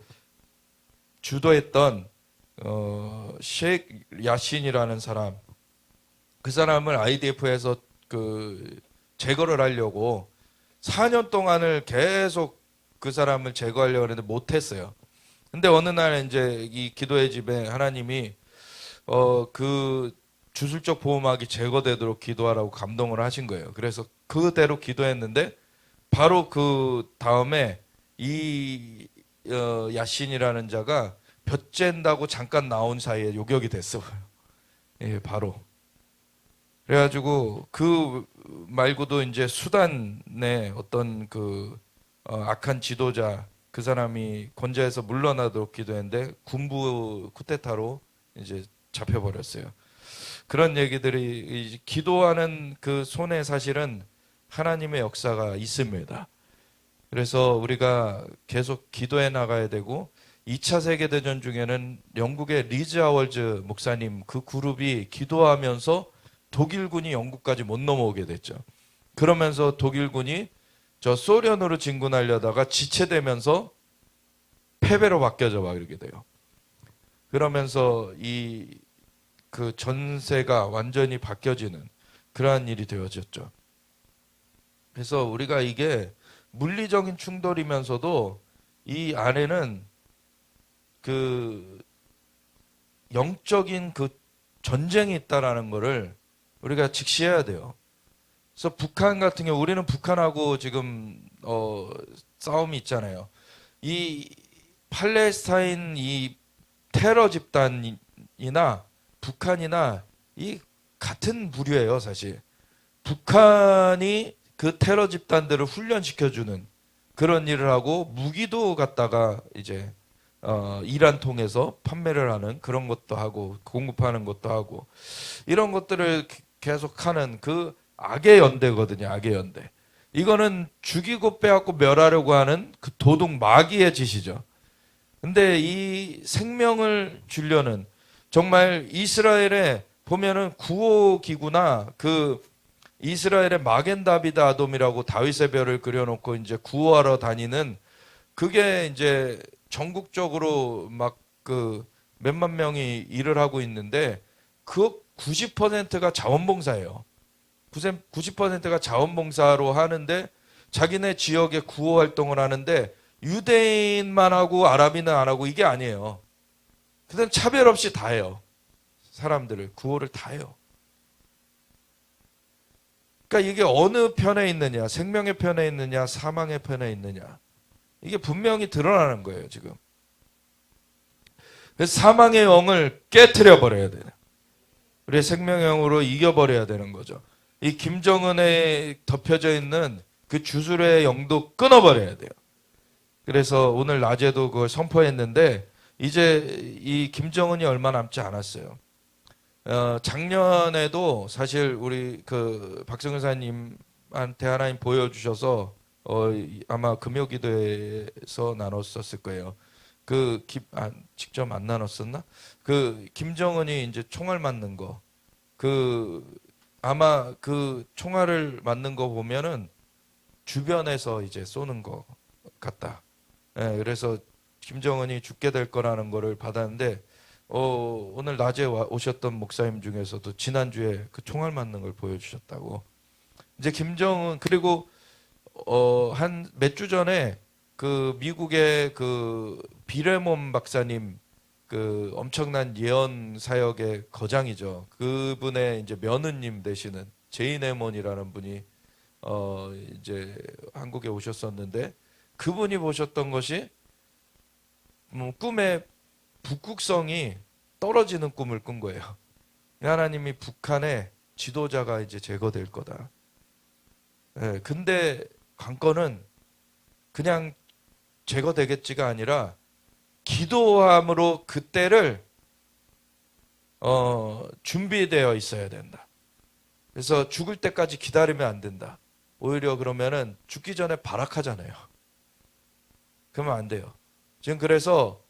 주도했던 셰이크 야신이라는 사람, 그 사람을 IDF에서 그 제거를 하려고 4년 동안을 계속 그 사람을 제거하려고 했는데 못했어요. 근데 어느 날 이제 이 기도의 집에 하나님이 그 주술적 보호막이 제거되도록 기도하라고 감동을 하신 거예요. 그래서 그대로 기도했는데 바로 그 다음에 이 야신이라는 자가 볕쨘다고 잠깐 나온 사이에 요격이 됐어요. 예, 바로. 그래가지고 그 말고도 이제 수단의 어떤 그 악한 지도자 그 사람이 권좌에서 물러나도록 기도했는데 군부 쿠데타로 이제 잡혀버렸어요. 그런 얘기들이 기도하는 그 손에 사실은 하나님의 역사가 있습니다. 그래서 우리가 계속 기도해 나가야 되고 2차 세계대전 중에는 영국의 리즈 하월즈 목사님 그 그룹이 기도하면서 독일군이 영국까지 못 넘어오게 됐죠. 그러면서 독일군이 저 소련으로 진군하려다가 지체되면서 패배로 바뀌어져 막 이렇게 돼요. 그러면서 이 그 전세가 완전히 바뀌어지는 그러한 일이 되어졌죠. 그래서 우리가 이게 물리적인 충돌이면서도 이 안에는 그 영적인 그 전쟁이 있다라는 거를 우리가 직시해야 돼요. 그래서 북한 같은 경우 우리는 북한하고 지금 싸움이 있잖아요. 이 팔레스타인 이 테러 집단이나 북한이나 이 같은 부류예요, 사실. 북한이 그 테러 집단들을 훈련시켜주는 그런 일을 하고 무기도 갖다가 이제 이란 통해서 판매를 하는 그런 것도 하고 공급하는 것도 하고 이런 것들을 계속하는 그 악의 연대거든요. 악의 연대. 이거는 죽이고 빼앗고 멸하려고 하는 그 도둑 마귀의 짓이죠. 근데 이 생명을 주려는 정말 이스라엘에 보면은 구호기구나 그 이스라엘의 마겐다비드 아돔이라고 다윗의 별을 그려놓고 이제 구호하러 다니는 그게 이제 전국적으로 막 그 몇만 명이 일을 하고 있는데 그 90%가 자원봉사예요. 90%가 자원봉사로 하는데 자기네 지역에 구호 활동을 하는데 유대인만 하고 아랍인은 안 하고 이게 아니에요. 그다음 차별 없이 다 해요. 사람들을 구호를 다 해요. 그러니까 이게 어느 편에 있느냐, 생명의 편에 있느냐, 사망의 편에 있느냐, 이게 분명히 드러나는 거예요 지금. 그래서 사망의 영을 깨트려 버려야 돼요. 우리의 생명의 영으로 이겨버려야 되는 거죠. 이 김정은에 덮여져 있는 그 주술의 영도 끊어버려야 돼요. 그래서 오늘 낮에도 그걸 선포했는데 이제 이 김정은이 얼마 남지 않았어요. 작년에도 사실 우리 그 박성근 사님한테 하나님 보여주셔서 아마 금요기도에서 나눴었을 거예요. 직접 안 나눴었나? 그 김정은이 이제 총알 맞는 거, 아마 그 총알을 맞는 거 보면은 주변에서 이제 쏘는 거 같다. 예, 그래서 김정은이 죽게 될 거라는 거를 받았는데 오늘 낮에 오셨던 목사님 중에서도 지난주에 그 총알 맞는 걸 보여주셨다고. 이제 김정은 그리고 한 몇 주 전에 그 미국의 그 비레몬 박사님 그 엄청난 예언 사역의 거장이죠. 그분의 이제 며느님 되시는 제인 에몬이라는 분이 이제 한국에 오셨었는데 그분이 보셨던 것이 꿈에 북극성이 떨어지는 꿈을 꾼 거예요. 하나님이 북한의 지도자가 이제 제거될 거다. 예, 근데 관건은 그냥 제거되겠지가 아니라 기도함으로 그때를 준비되어 있어야 된다. 그래서 죽을 때까지 기다리면 안 된다. 오히려 그러면은 죽기 전에 발악하잖아요. 그러면 안 돼요. 지금 그래서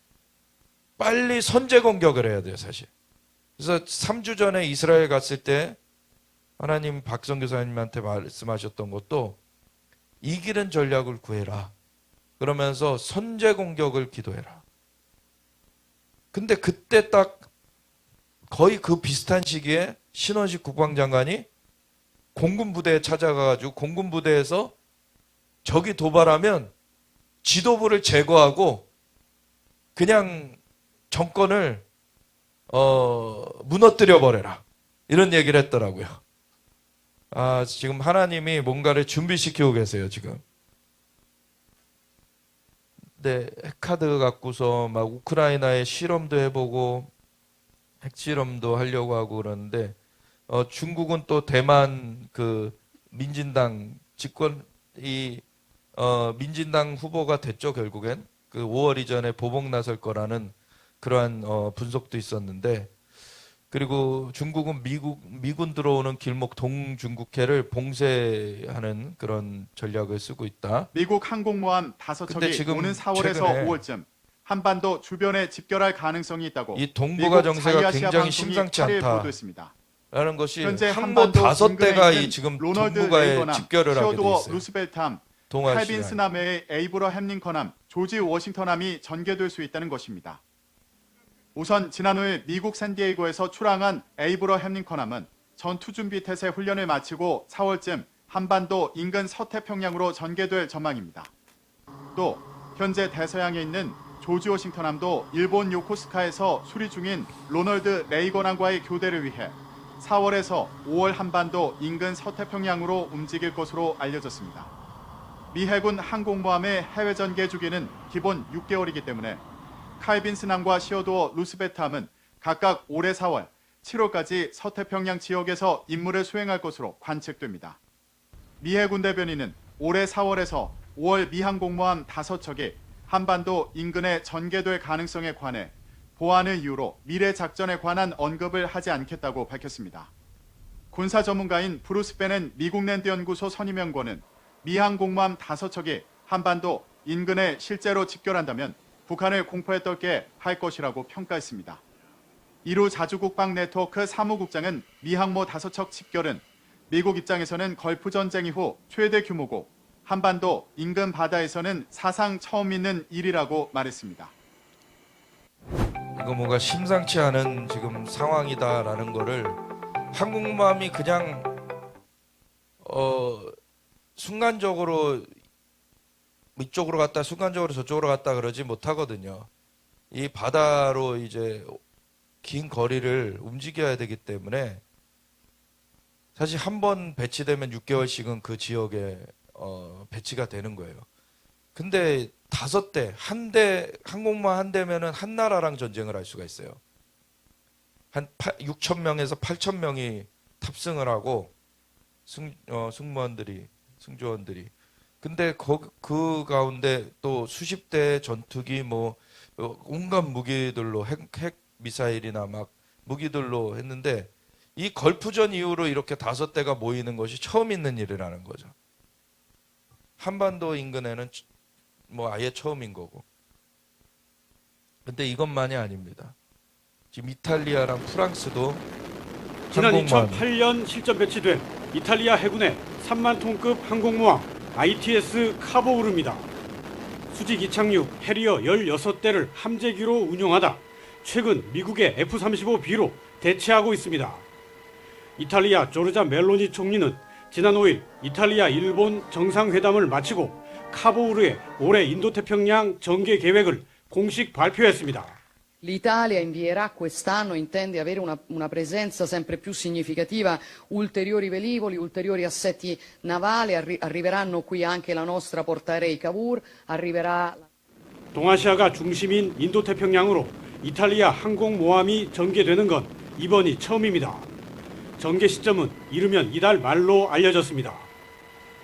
빨리 선제 공격을 해야 돼요, 사실. 그래서 3주 전에 이스라엘 갔을 때 하나님 박성 교사님한테 말씀하셨던 것도 이기는 전략을 구해라. 그러면서 선제 공격을 기도해라. 근데 그때 딱 거의 그 비슷한 시기에 신원식 국방장관이 공군 부대에 찾아가가지고 공군 부대에서 적이 도발하면 지도부를 제거하고 그냥 정권을 무너뜨려 버려라. 이런 얘기를 했더라고요. 지금 하나님이 뭔가를 준비시키고 계세요, 지금. 네, 핵카드 갖고서 막 우크라이나에 실험도 해보고 핵실험도 하려고 하고 그러는데 중국은 또 대만 그 민진당 민진당 후보가 됐죠, 결국엔. 그 5월 이전에 보복 나설 거라는 그러한 분석도 있었는데, 그리고 중국은 미군 들어오는 길목 동중국해를 봉쇄하는 그런 전략을 쓰고 있다.
미국 항공모함 5척이 오는 4월에서 5월쯤 한반도 주변에 집결할 가능성이 있다고
이 동북아 정세가 굉장히 심상치 않다라는 것이
현재
항모 5대가 지금
로널드
동북아에
레이건함,
집결을 하게 돼
시어도어
있어요.
루스벨트함,
동아시아.
칼빈스남의 에이브러햄 링컨함, 조지 워싱턴함이 전개될 수 있다는 것입니다. 우선 지난 5일 미국 샌디에이고에서 출항한 에이브러햄 링컨함은 전투준비 태세 훈련을 마치고 4월쯤 한반도 인근 서태평양으로 전개될 전망입니다. 또 현재 대서양에 있는 조지 워싱턴함도 일본 요코스카에서 수리 중인 로널드 레이건함과의 교대를 위해 4월에서 5월 한반도 인근 서태평양으로 움직일 것으로 알려졌습니다. 미 해군 항공모함의 해외 전개 주기는 기본 6개월이기 때문에 칼빈스함과 시어도어 루스베트함은 각각 올해 4월, 7월까지 서태평양 지역에서 임무를 수행할 것으로 관측됩니다. 미 해군 대변인은 올해 4월에서 5월 미 항공모함 5척이 한반도 인근에 전개될 가능성에 관해 보안을 이유로 미래 작전에 관한 언급을 하지 않겠다고 밝혔습니다. 군사 전문가인 브루스 베넨 미국랜드 연구소 선임연구원은 미 항공모함 5척이 한반도 인근에 실제로 집결한다면 북한을 공포에 떨게 할 것이라고 평가했습니다. 이루 자주국방 네트워크 사무국장은 미 항모 5척 집결은 미국 입장에서는 걸프 전쟁 이후 최대 규모고 한반도 인근 바다에서는 사상 처음 있는 일이라고 말했습니다.
이거 뭔가 심상치 않은 지금 상황이다라는 거를 항공모함이 그냥 순간적으로 이쪽으로 갔다 순간적으로 저쪽으로 갔다 그러지 못하거든요. 이 바다로 이제 긴 거리를 움직여야 되기 때문에 사실 한 번 배치되면 6개월씩은 그 지역에 배치가 되는 거예요. 근데 5대, 한 대, 항공모함 한 대면은 한 나라랑 전쟁을 할 수가 있어요. 한 6,000명에서 8,000명이 탑승을 하고 승무원들이, 승조원들이. 근데 그 가운데 또 수십 대의 전투기 뭐 온갖 무기들로 핵 미사일이나 막 무기들로 했는데 이 걸프전 이후로 이렇게 5대가 모이는 것이 처음 있는 일이라는 거죠. 한반도 인근에는 뭐 아예 처음인 거고. 근데 이것만이 아닙니다. 지금 이탈리아랑 프랑스도
지난 2008년 실전 배치된 이탈리아 해군의 3만 톤급 항공모함 ITS 카보우르입니다. 수직 이착륙 해리어 16대를 함재기로 운용하다 최근 미국의 F-35B로 대체하고 있습니다. 이탈리아 조르자 멜로니 총리는 지난 5일 이탈리아 일본 정상회담을 마치고 카보우르의 올해 인도태평양 전개 계획을 공식 발표했습니다.
L'Italia invierà quest'anno, intende avere una presenza sempre più significativa, ulteriori velivoli, ulteriori assetti navali, arriveranno qui anche la nostra portaerei Cavour, arriverà...
동아시아가 중심인 인도태평양으로 이탈리아 항공모함이 전개되는 건 이번이 처음입니다. 전개 시점은 이르면 이달 말로 알려졌습니다.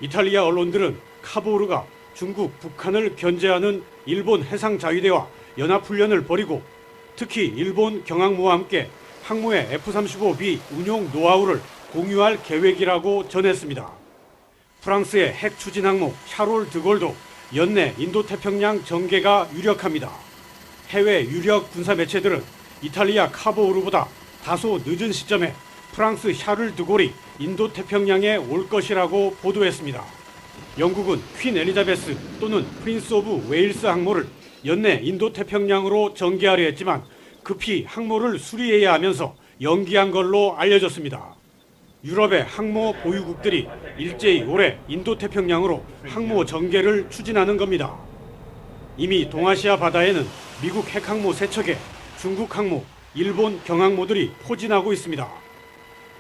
이탈리아 언론들은 카보르가 중국, 북한을 견제하는 일본 해상자위대와 연합훈련을 벌이고 특히 일본 경항모와 함께 항모의 F-35B 운용 노하우를 공유할 계획이라고 전했습니다. 프랑스의 핵 추진 항모 샤롤 드골도 연내 인도태평양 전개가 유력합니다. 해외 유력 군사 매체들은 이탈리아 카보우르보다 다소 늦은 시점에 프랑스 샤를 드골이 인도태평양에 올 것이라고 보도했습니다. 영국은 퀸 엘리자베스 또는 프린스 오브 웨일스 항모를 연내 인도태평양으로 전개하려 했지만 급히 항모를 수리해야 하면서 연기한 걸로 알려졌습니다. 유럽의 항모 보유국들이 일제히 올해 인도태평양으로 항모 전개를 추진하는 겁니다. 이미 동아시아 바다에는 미국 핵항모 3척에 중국 항모, 일본 경항모들이 포진하고 있습니다.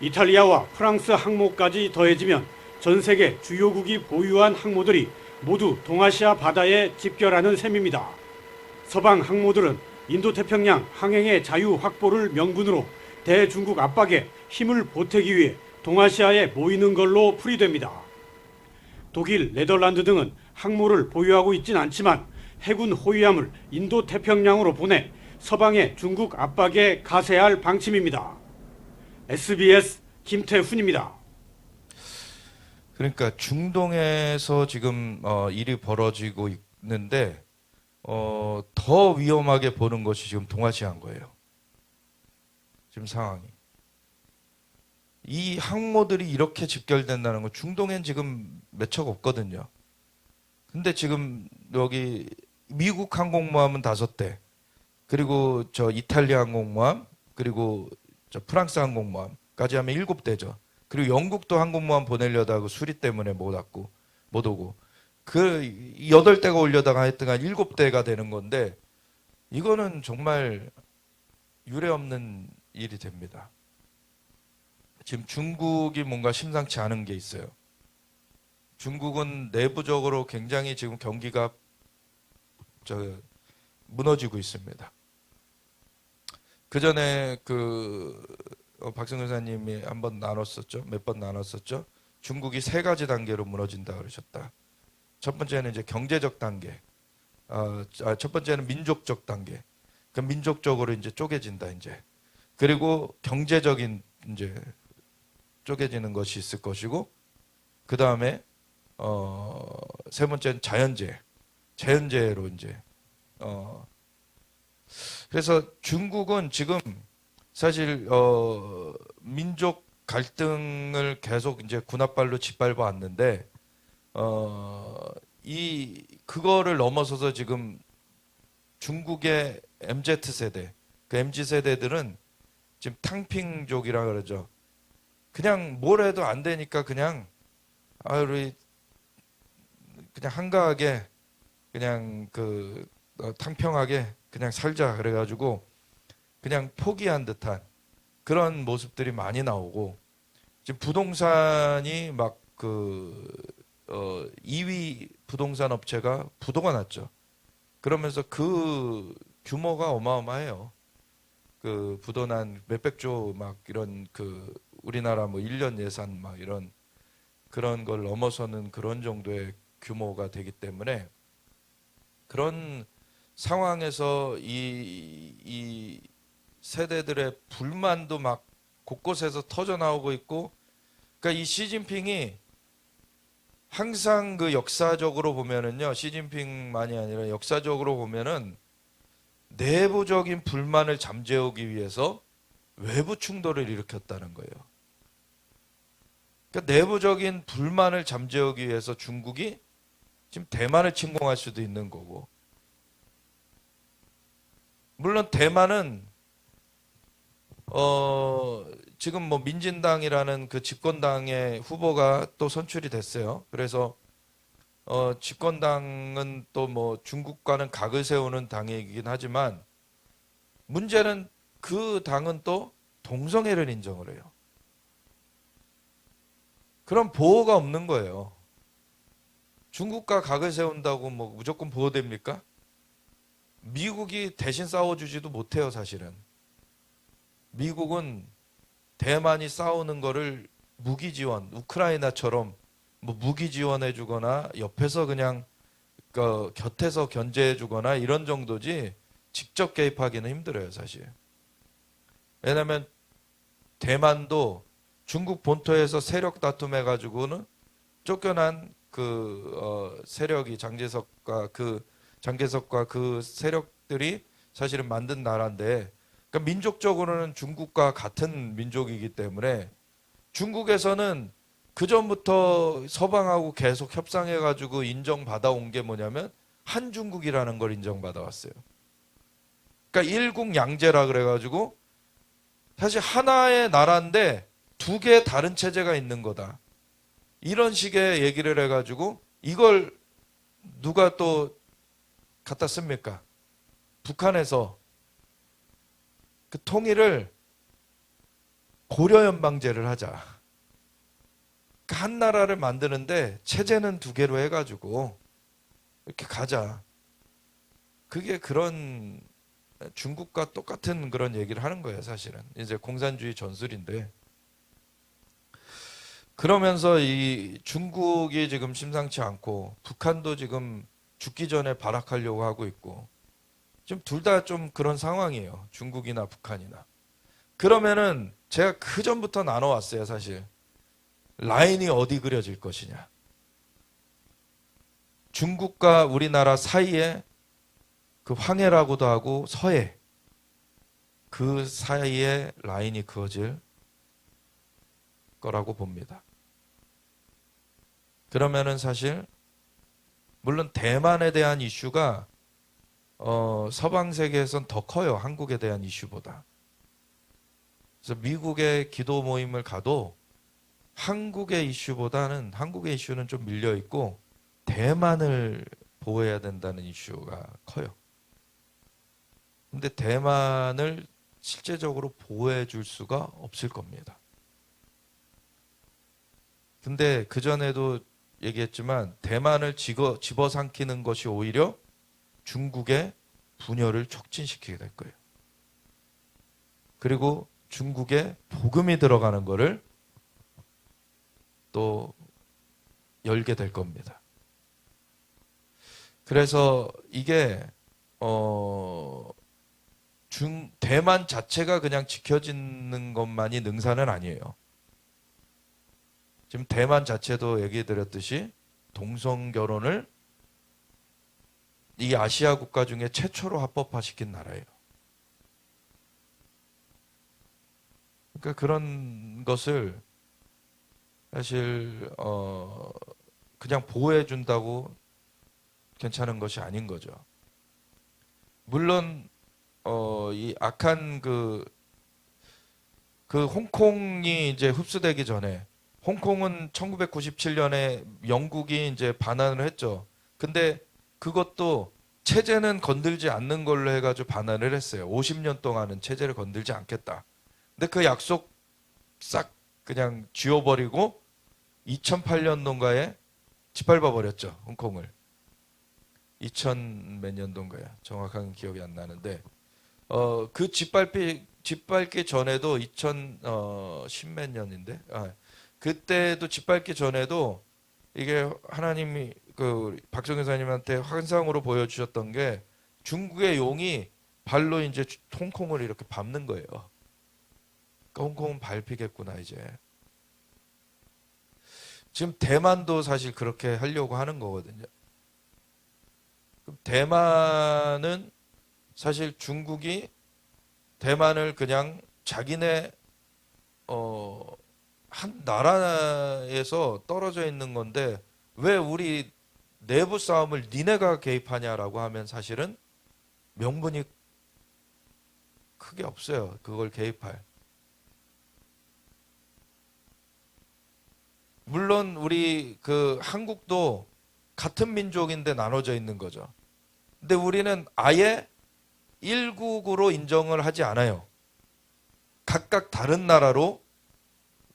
이탈리아와 프랑스 항모까지 더해지면 전 세계 주요국이 보유한 항모들이 모두 동아시아 바다에 집결하는 셈입니다. 서방 항모들은 인도태평양 항행의 자유 확보를 명분으로 대중국 압박에 힘을 보태기 위해 동아시아에 모이는 걸로 풀이됩니다. 독일, 네덜란드 등은 항모를 보유하고 있진 않지만 해군 호위함을 인도태평양으로 보내 서방의 중국 압박에 가세할 방침입니다. SBS 김태훈입니다.
그러니까 중동에서 지금 일이 벌어지고 있는데 더 위험하게 보는 것이 지금 동아시아인 거예요. 지금 상황이. 이 항모들이 이렇게 집결된다는 건 중동엔 지금 몇 척 없거든요. 근데 지금 여기 미국 항공모함은 5대, 그리고 저 이탈리아 항공모함, 그리고 저 프랑스 항공모함까지 하면 7대죠. 그리고 영국도 항공모함 보내려다가 수리 때문에 못 오고 그 8대가 올려다가 하여튼간 7대가 되는 건데 이거는 정말 유례없는 일이 됩니다. 지금 중국이 뭔가 심상치 않은 게 있어요. 중국은 내부적으로 굉장히 지금 경기가 무너지고 있습니다. 그 전에 박승근 의사님이 몇 번 나눴었죠. 중국이 3가지 단계로 무너진다 그러셨다. 첫 번째는 이제 경제적 단계, 첫 번째는 민족적 단계. 그 민족적으로 이제 쪼개진다 이제. 그리고 경제적인 이제 쪼개지는 것이 있을 것이고, 그 다음에 세 번째는 자연재해로 이제. 그래서 중국은 지금 사실 민족 갈등을 계속 이제 군합발로 짓밟아 왔는데 그거를 넘어서서 지금 중국의 MZ세대, 그 MZ세대들은 지금 탕핑족이라 그러죠. 그냥 뭘 해도 안 되니까 그냥 우리 그냥 한가하게 그냥 탕평하게 그냥 살자 그래가지고 그냥 포기한 듯한 그런 모습들이 많이 나오고, 지금 부동산이 막 2위 부동산 업체가 부도가 났죠. 그러면서 그 규모가 어마어마해요. 그 부도난 몇백조 막 이런 우리나라 뭐 1년 예산 막 이런 그런 걸 넘어서는 그런 정도의 규모가 되기 때문에 그런 상황에서 이 세대들의 불만도 막 곳곳에서 터져 나오고 있고, 그러니까 이 시진핑이 항상 역사적으로 보면은요, 시진핑만이 아니라 역사적으로 보면은 내부적인 불만을 잠재우기 위해서 외부 충돌을 일으켰다는 거예요. 그러니까 내부적인 불만을 잠재우기 위해서 중국이 지금 대만을 침공할 수도 있는 거고, 물론 대만은 지금 뭐 민진당이라는 그 집권당의 후보가 또 선출이 됐어요. 그래서 집권당은 또 뭐 중국과는 각을 세우는 당이긴 하지만 문제는 그 당은 또 동성애를 인정을 해요. 그럼 보호가 없는 거예요. 중국과 각을 세운다고 뭐 무조건 보호됩니까? 미국이 대신 싸워주지도 못해요, 사실은. 미국은 대만이 싸우는 거를 무기 지원, 우크라이나처럼 뭐 무기 지원해 주거나 옆에서 그냥 그 곁에서 견제해 주거나 이런 정도지 직접 개입하기는 힘들어요, 사실. 왜냐하면 대만도 중국 본토에서 세력 다툼해 가지고는 쫓겨난 그 세력이 장개석과 그 세력들이 사실은 만든 나라인데, 그러니까 민족적으로는 중국과 같은 민족이기 때문에 중국에서는 그 전부터 서방하고 계속 협상해 가지고 인정받아 온 게 뭐냐면 한중국이라는 걸 인정받아 왔어요. 그러니까 일국양제라 그래 가지고 사실 하나의 나라인데 두 개의 다른 체제가 있는 거다. 이런 식의 얘기를 해 가지고 이걸 누가 또 갖다 씁니까? 북한에서 그 통일을 고려연방제를 하자. 한 나라를 만드는데 체제는 두 개로 해가지고 이렇게 가자. 그게 그런 중국과 똑같은 그런 얘기를 하는 거예요, 사실은. 이제 공산주의 전술인데. 그러면서 이 중국이 지금 심상치 않고 북한도 지금 죽기 전에 발악하려고 하고 있고 지금 둘 다 좀 그런 상황이에요. 중국이나 북한이나. 그러면은 제가 그 전부터 나눠왔어요, 사실. 라인이 어디 그려질 것이냐. 중국과 우리나라 사이에 그 황해라고도 하고 서해, 그 사이에 라인이 그어질 거라고 봅니다. 그러면은 사실 물론 대만에 대한 이슈가 서방 세계에선 더 커요. 한국에 대한 이슈보다. 그래서 미국의 기도 모임을 가도 한국의 이슈보다는 한국의 이슈는 좀 밀려 있고 대만을 보호해야 된다는 이슈가 커요. 근데 대만을 실제적으로 보호해 줄 수가 없을 겁니다. 근데 그전에도 얘기했지만 대만을 집어삼키는 것이 오히려 중국의 분열을 촉진시키게 될 거예요. 그리고 중국에 복음이 들어가는 거를 또 열게 될 겁니다. 그래서 이게 대만 자체가 그냥 지켜지는 것만이 능사는 아니에요. 지금 대만 자체도 얘기 드렸듯이 동성 결혼을 이 아시아 국가 중에 최초로 합법화시킨 나라예요. 그러니까 그런 것을 사실 그냥 보호해 준다고 괜찮은 것이 아닌 거죠. 물론 이 악한 그 홍콩이 이제 흡수되기 전에 홍콩은 1997년에 영국이 이제 반환을 했죠. 근데 그것도 체제는 건들지 않는 걸로 해가지고 반환을 했어요. 50년 동안은 체제를 건들지 않겠다. 근데 그 약속 싹 그냥 쥐어버리고 2008년도인가에 짓밟아 버렸죠. 홍콩을. 2000 몇 년도인가요? 정확한 기억이 안 나는데 그 짓밟기 전에도 2010 몇 년인데 그때도 짓밟기 전에도 이게 하나님이 그 박정희 사님한테 환상으로 보여주셨던 게 중국의 용이 발로 이제 홍콩을 이렇게 밟는 거예요. 그러니까 홍콩은 밟히겠구나 이제. 지금 대만도 사실 그렇게 하려고 하는 거거든요. 대만은 사실 중국이 대만을 그냥 자기네 한 나라에서 떨어져 있는 건데 왜 우리 내부 싸움을 니네가 개입하냐라고 하면 사실은 명분이 크게 없어요. 그걸 개입할. 물론 우리 그 한국도 같은 민족인데 나눠져 있는 거죠. 근데 우리는 아예 일국으로 인정을 하지 않아요. 각각 다른 나라로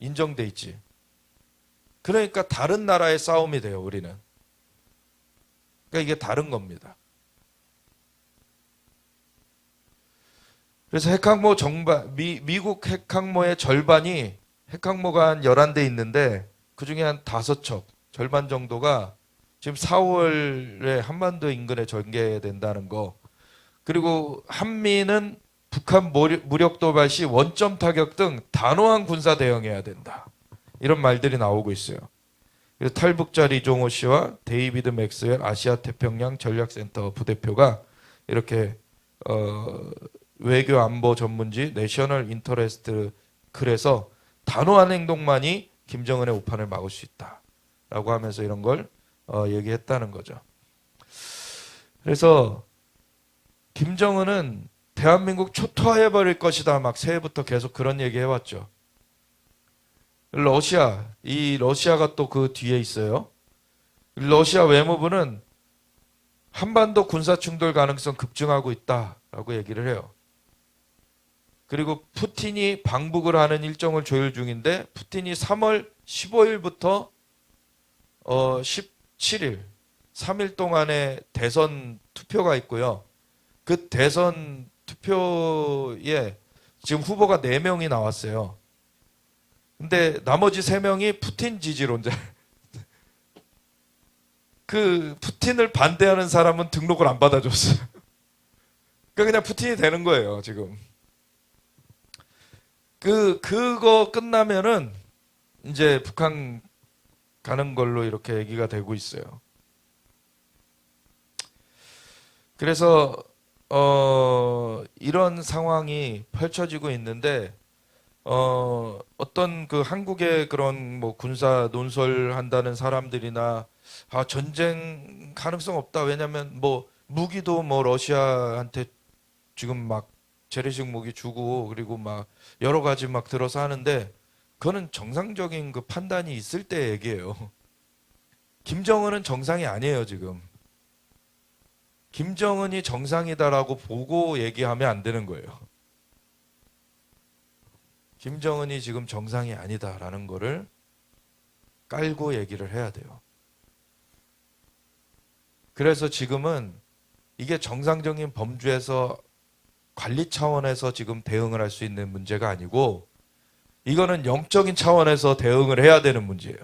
인정돼 있지. 그러니까 다른 나라의 싸움이 돼요, 우리는. 그러니까 이게 다른 겁니다. 그래서 핵항모 미국 핵항모의 절반이, 핵항모가 한 11대 있는데 그 중에 한 5척, 절반 정도가 지금 4월에 한반도 인근에 전개된다는 거. 그리고 한미는 북한 무력 도발 시 원점 타격 등 단호한 군사 대응해야 된다. 이런 말들이 나오고 있어요. 그래서 탈북자 리종호 씨와 데이비드 맥스웰 아시아 태평양 전략센터 부대표가 이렇게 외교 안보 전문지 내셔널 인터레스트 글에서 단호한 행동만이 김정은의 오판을 막을 수 있다라고 하면서 이런 걸 얘기했다는 거죠. 그래서 김정은은 대한민국 초토화해버릴 것이다. 막 새해부터 계속 그런 얘기 해왔죠. 이 러시아가 또 그 뒤에 있어요. 러시아 외무부는 한반도 군사충돌 가능성 급증하고 있다라고 얘기를 해요. 그리고 푸틴이 방북을 하는 일정을 조율 중인데 푸틴이 3월 15일부터 17일 3일 동안의 대선 투표가 있고요. 그 대선 투표에 지금 후보가 4명이 나왔어요. 근데 나머지 3명이 푸틴 지지론자. 그 푸틴을 반대하는 사람은 등록을 안 받아줬어요. 그러니까 그냥 푸틴이 되는 거예요, 지금. 그거 끝나면은 이제 북한 가는 걸로 이렇게 얘기가 되고 있어요. 그래서 이런 상황이 펼쳐지고 있는데 어떤 그 한국의 그런 뭐 군사 논설한다는 사람들이나 전쟁 가능성 없다. 왜냐면 뭐 무기도 뭐 러시아한테 지금 막 재래식 무기 주고 그리고 막 여러 가지 막 들어서 하는데 그거는 정상적인 그 판단이 있을 때 얘기예요. 김정은은 정상이 아니에요, 지금. 김정은이 정상이다라고 보고 얘기하면 안 되는 거예요. 김정은이 지금 정상이 아니다라는 거를 깔고 얘기를 해야 돼요. 그래서 지금은 이게 정상적인 범주에서 관리 차원에서 지금 대응을 할 수 있는 문제가 아니고 이거는 영적인 차원에서 대응을 해야 되는 문제예요.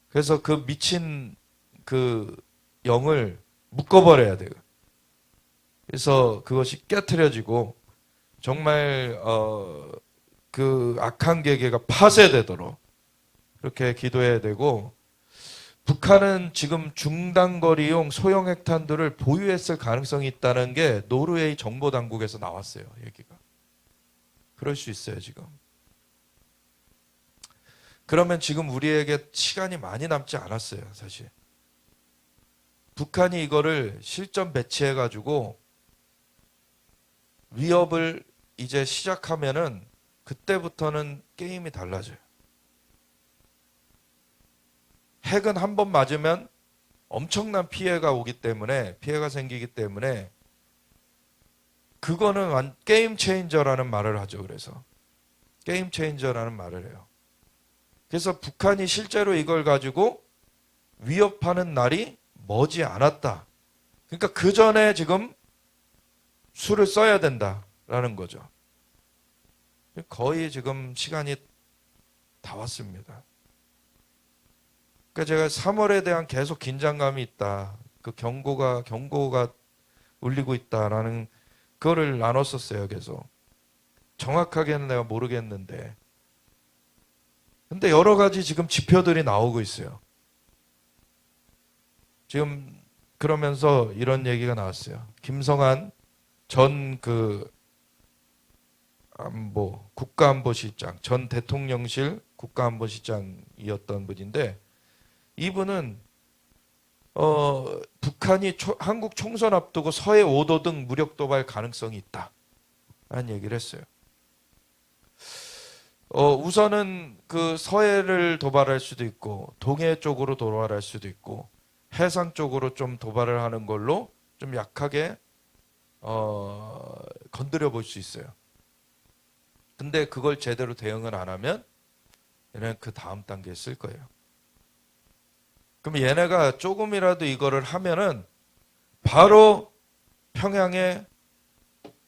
그래서 그 미친 그 영을 묶어버려야 돼요. 그래서 그것이 깨트려지고 정말 그 악한 계계가 파쇄되도록 그렇게 기도해야 되고 북한은 지금 중단거리용 소형 핵탄두를 보유했을 가능성이 있다는 게 노르웨이 정보당국에서 나왔어요. 얘기가. 그럴 수 있어요, 지금. 그러면 지금 우리에게 시간이 많이 남지 않았어요, 사실. 북한이 이거를 실전 배치해가지고 위협을 이제 시작하면은 그때부터는 게임이 달라져요. 핵은 한 번 맞으면 엄청난 피해가 오기 때문에, 피해가 생기기 때문에 그거는 게임 체인저라는 말을 하죠. 그래서 게임 체인저라는 말을 해요. 그래서 북한이 실제로 이걸 가지고 위협하는 날이 머지 않았다. 그러니까 그 전에 지금 수를 써야 된다라는 거죠. 거의 지금 시간이 다 왔습니다. 그러니까 제가 3월에 대한 계속 긴장감이 있다. 그 경고가 울리고 있다라는 그거를 나눴었어요. 계속. 정확하게는 내가 모르겠는데. 근데 여러 가지 지금 지표들이 나오고 있어요. 지금 그러면서 이런 얘기가 나왔어요. 김성한 전 국가안보실장, 전 대통령실 국가안보실장이었던 분인데 이분은 북한이 한국 총선 앞두고 서해 5도 등 무력 도발 가능성이 있다 라는 얘기를 했어요. 우선은 그 서해를 도발할 수도 있고 동해 쪽으로 도발할 수도 있고 해상 쪽으로 좀 도발을 하는 걸로 좀 약하게 건드려 볼 수 있어요. 근데 그걸 제대로 대응을 안 하면 얘네는 그 다음 단계에 쓸 거예요. 그럼 얘네가 조금이라도 이거를 하면은 바로 평양의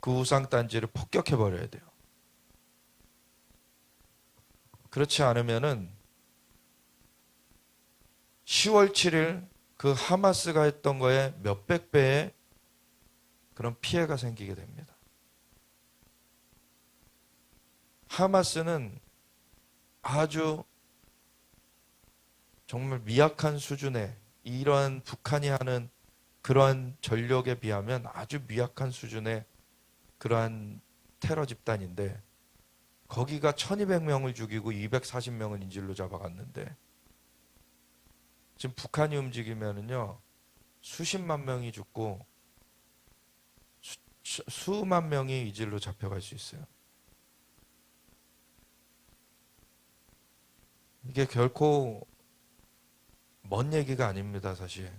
그 우상단지를 폭격해 버려야 돼요. 그렇지 않으면은 10월 7일 그 하마스가 했던 거에 몇백 배의 그런 피해가 생기게 됩니다. 하마스는 아주 정말 미약한 수준의 이러한 북한이 하는 그러한 전력에 비하면 아주 미약한 수준의 그러한 테러 집단인데 거기가 1200명을 죽이고 240명을 인질로 잡아갔는데 지금 북한이 움직이면은요 수십만 명이 죽고 수만 명이 인질로 잡혀갈 수 있어요. 이게 결코 먼 얘기가 아닙니다, 사실.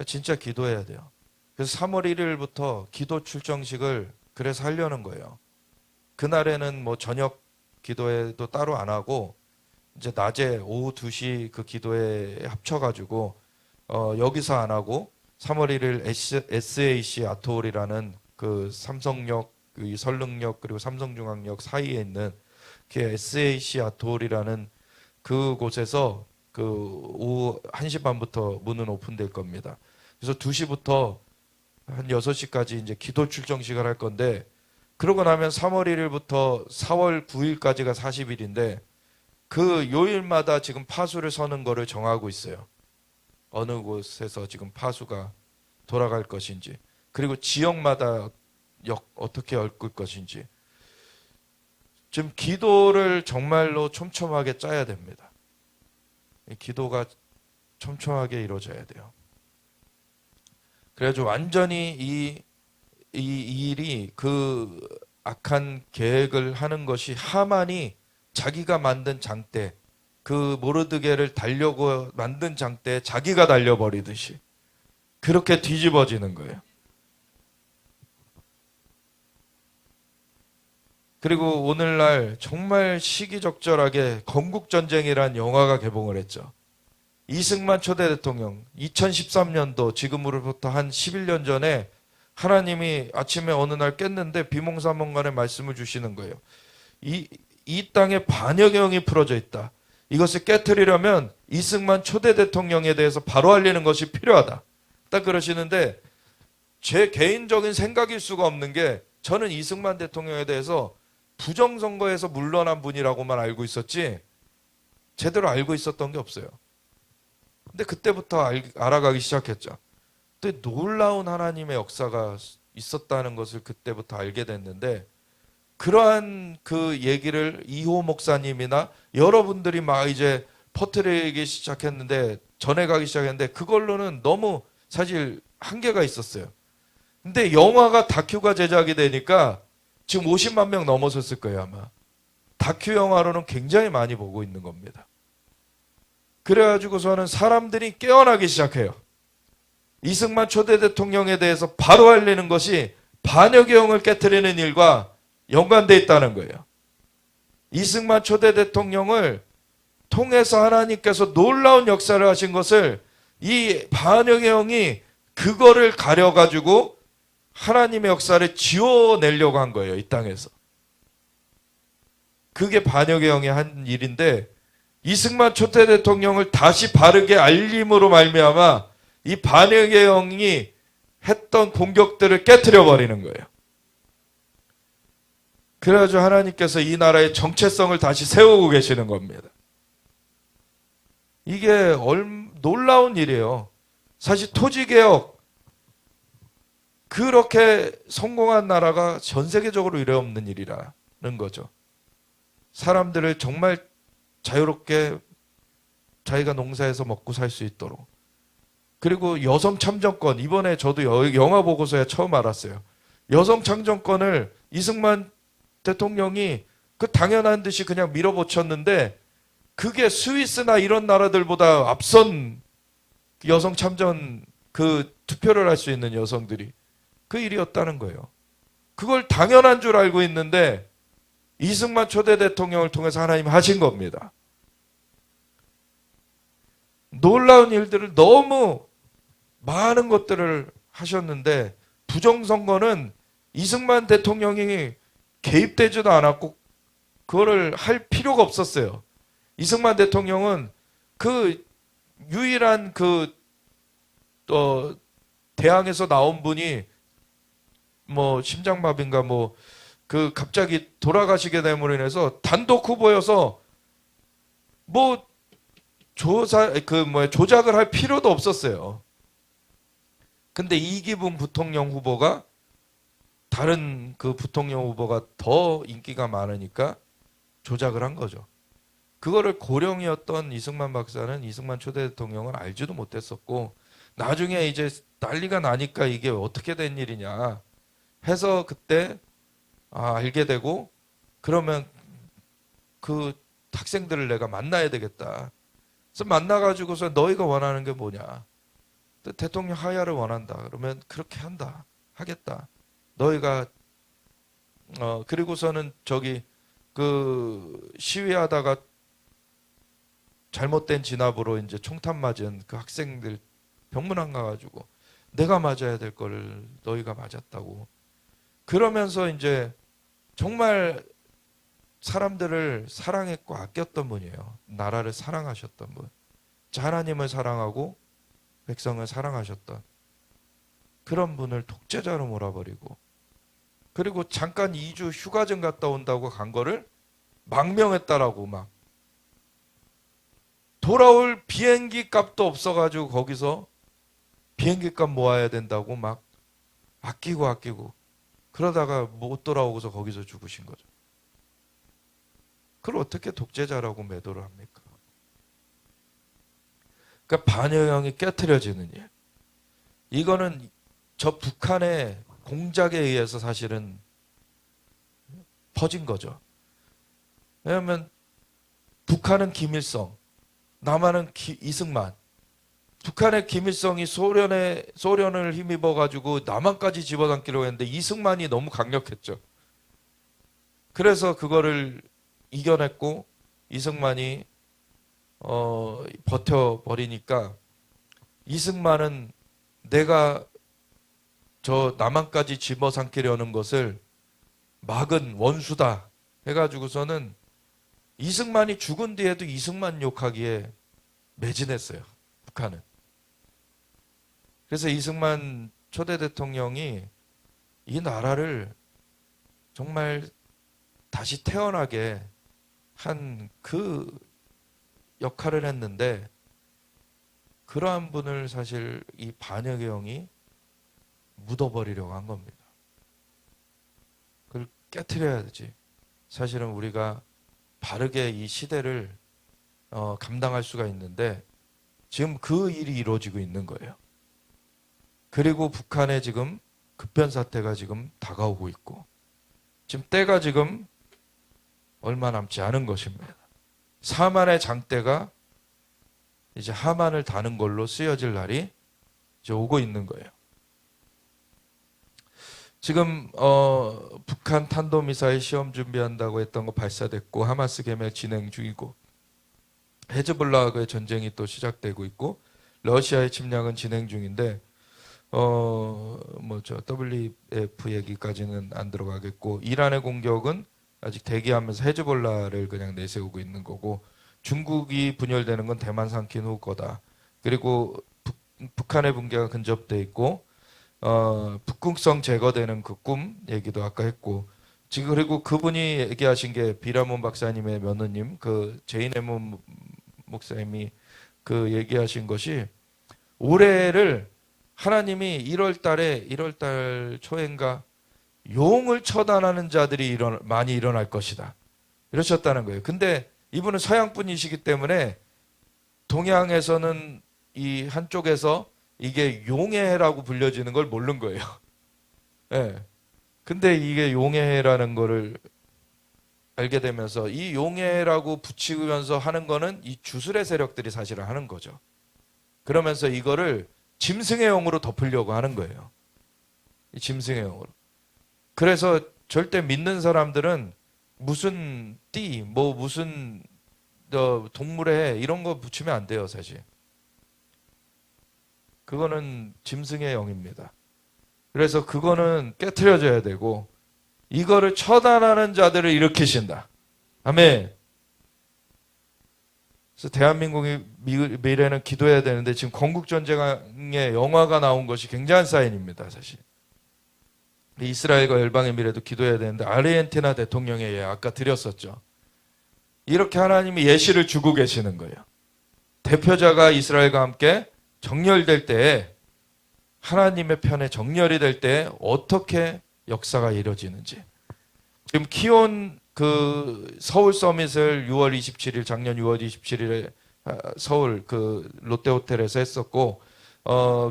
진짜 기도해야 돼요. 그래서 3월 1일부터 기도 출정식을 그래서 하려는 거예요. 그날에는 뭐 저녁 기도회도 따로 안 하고 이제 낮에 오후 2시 그 기도회에 합쳐가지고 여기서 안 하고 3월 1일 SAC 아트홀이라는 그 삼성역, 그 설릉역 그리고 삼성중앙역 사이에 있는 그 SAC 아트홀이라는 그곳에서 그 오후 1시 반부터 문은 오픈될 겁니다. 그래서 2시부터 한 6시까지 이제 기도 출정식을 할 건데 그러고 나면 3월 1일부터 4월 9일까지가 40일인데 그 요일마다 지금 파수를 서는 거를 정하고 있어요. 어느 곳에서 지금 파수가 돌아갈 것인지 그리고 지역마다 어떻게 엮을 것인지 지금 기도를 정말로 촘촘하게 짜야 됩니다. 기도가 촘촘하게 이루어져야 돼요. 그래가지고 완전히 이 일이 그 악한 계획을 하는 것이 하만이 자기가 만든 장대 그 모르드게를 달려고 만든 장대에 자기가 달려버리듯이 그렇게 뒤집어지는 거예요. 그리고 오늘날 정말 시기적절하게 건국전쟁이란 영화가 개봉을 했죠. 이승만 초대 대통령 2013년도 지금으로부터 한 11년 전에 하나님이 아침에 어느 날 깼는데 비몽사몽간에 말씀을 주시는 거예요. 이 땅에 반역의 영이 풀어져 있다. 이것을 깨트리려면 이승만 초대 대통령에 대해서 바로 알리는 것이 필요하다. 딱 그러시는데 제 개인적인 생각일 수가 없는 게 저는 이승만 대통령에 대해서 부정선거에서 물러난 분이라고만 알고 있었지 제대로 알고 있었던 게 없어요. 근데 그때부터 알아가기 시작했죠. 또 놀라운 하나님의 역사가 있었다는 것을 그때부터 알게 됐는데 그러한 그 얘기를 이호 목사님이나 여러분들이 막 이제 퍼뜨리기 시작했는데 전해가기 시작했는데 그걸로는 너무 사실 한계가 있었어요. 근데 영화가 다큐가 제작이 되니까 지금 50만 명 넘어섰을 거예요 아마. 다큐 영화로는 굉장히 많이 보고 있는 겁니다. 그래가지고서는 사람들이 깨어나기 시작해요. 이승만 초대 대통령에 대해서 바로 알리는 것이 반역의 영을 깨트리는 일과 연관되어 있다는 거예요. 이승만 초대 대통령을 통해서 하나님께서 놀라운 역사를 하신 것을 이 반역의 영이 그거를 가려가지고 하나님의 역사를 지워내려고 한 거예요. 이 땅에서. 그게 반역의 영이 한 일인데 이승만 초대 대통령을 다시 바르게 알림으로 말미암아 이 반역의 영이 했던 공격들을 깨트려 버리는 거예요. 그래가지고 하나님께서 이 나라의 정체성을 다시 세우고 계시는 겁니다. 이게 놀라운 일이에요. 사실 토지개혁 그렇게 성공한 나라가 전 세계적으로 이래 없는 일이라는 거죠. 사람들을 정말 자유롭게 자기가 농사해서 먹고 살 수 있도록. 그리고 여성 참정권 이번에 저도 영화 보고서야 처음 알았어요. 여성 참정권을 이승만 대통령이 그 당연한 듯이 그냥 밀어붙였는데 그게 스위스나 이런 나라들보다 앞선 여성 참전 그 투표를 할 수 있는 여성들이 그 일이었다는 거예요. 그걸 당연한 줄 알고 있는데 이승만 초대 대통령을 통해서 하나님 하신 겁니다. 놀라운 일들을 너무 많은 것들을 하셨는데 부정선거는 이승만 대통령이 개입되지도 않았고 그거를 할 필요가 없었어요. 이승만 대통령은 그 유일한 대항에서 나온 분이 뭐 심장마비인가 뭐 그 갑자기 돌아가시게 됨으로 인해서 단독 후보여서 뭐 조작을 할 필요도 없었어요. 근데 이기붕 부통령 후보가 다른 그 부통령 후보가 더 인기가 많으니까 조작을 한 거죠. 그거를 고령이었던 이승만 박사는 이승만 초대 대통령을 알지도 못했었고 나중에 이제 난리가 나니까 이게 어떻게 된 일이냐 해서 그때 알게 되고 그러면 그 학생들을 내가 만나야 되겠다. 그래서 만나가지고서 너희가 원하는 게 뭐냐. 대통령 하야를 원한다. 그러면 그렇게 하겠다. 너희가 그리고서는 그 시위하다가 잘못된 진압으로 이제 총탄 맞은 그 학생들 병문안 가가지고 내가 맞아야 될 거를 너희가 맞았다고. 그러면서 이제 정말 사람들을 사랑했고 아꼈던 분이에요. 나라를 사랑하셨던 분. 하나님을 사랑하고 백성을 사랑하셨던 그런 분을 독재자로 몰아버리고 그리고 잠깐 2주 휴가 좀 갔다 온다고 간 거를 망명했다라고 막 돌아올 비행기 값도 없어가지고 거기서 비행기 값 모아야 된다고 막 아끼고 그러다가 못 돌아오고서 거기서 죽으신 거죠. 그걸 어떻게 독재자라고 매도를 합니까? 그러니까 반영이 깨트려지는 일. 이거는 저 북한의 공작에 의해서 사실은 퍼진 거죠. 왜냐하면 북한은 김일성, 남한은 이승만. 북한의 김일성이 소련을 힘입어 가지고 남한까지 집어당기려고 했는데 이승만이 너무 강력했죠. 그래서 그거를 이겨냈고 이승만이 버텨버리니까 이승만은 내가 저 남한까지 집어삼키려는 것을 막은 원수다 해가지고서는 이승만이 죽은 뒤에도 이승만 욕하기에 매진했어요. 북한은. 그래서 이승만 초대 대통령이 이 나라를 정말 다시 태어나게 한 그 역할을 했는데 그러한 분을 사실 이 반역의 영이 묻어버리려고 한 겁니다. 그걸 깨트려야 되지. 사실은 우리가 바르게 이 시대를 감당할 수가 있는데 지금 그 일이 이루어지고 있는 거예요. 그리고 북한에 지금 급변 사태가 지금 다가오고 있고 지금 때가 지금 얼마 남지 않은 것입니다. 사만의 장대가 이제 하만을 다는 걸로 쓰여질 날이 이제 오고 있는 거예요. 지금 북한 탄도미사일 시험 준비한다고 했던 거 발사됐고 하마스 개멸 진행 중이고 헤즈볼라의 전쟁이 또 시작되고 있고 러시아의 침략은 진행 중인데 WF 얘기까지는 안 들어가겠고 이란의 공격은 아직 대기하면서 헤즈볼라를 그냥 내세우고 있는 거고 중국이 분열되는 건 대만 삼킨 후 거다. 그리고 북한의 붕괴가 근접돼 있고 북극성 제거되는 그 꿈 얘기도 아까 했고 지금 그리고 그분이 얘기하신 게 비라몬 박사님의 며느님 그 제이네몬 목사님이 그 얘기하신 것이 올해를 하나님이 1월 초인가 용을 처단하는 자들이 많이 일어날 것이다. 이러셨다는 거예요. 근데 이분은 서양 분이시기 때문에 동양에서는 이 한쪽에서 이게 용의 해라고 불려지는 걸 모르는 거예요. 예. 근데 이게 용의 해라는 거를 알게 되면서 이 용해라고 붙이면서 하는 거는 이 주술의 세력들이 사실은 하는 거죠. 그러면서 이거를 짐승의 영으로 덮으려고 하는 거예요. 이 짐승의 영으로. 그래서 절대 믿는 사람들은 무슨 띠, 뭐 무슨 동물의 해 이런 거 붙이면 안 돼요, 사실. 그거는 짐승의 영입니다. 그래서 그거는 깨트려져야 되고 이거를 처단하는 자들을 일으키신다. 아멘. 그래서 대한민국의 미래는 기도해야 되는데 지금 건국전쟁의 영화가 나온 것이 굉장한 사인입니다, 사실. 이스라엘과 열방의 미래도 기도해야 되는데 아르헨티나 대통령의 예 아까 드렸었죠. 이렇게 하나님이 예시를 주고 계시는 거예요. 대표자가 이스라엘과 함께 정렬될 때에 하나님의 편에 정렬이 될 때 어떻게 역사가 이루어지는지. 지금 키온 그 서울 서밋을 6월 27일 작년 6월 27일에 서울 그 롯데호텔에서 했었고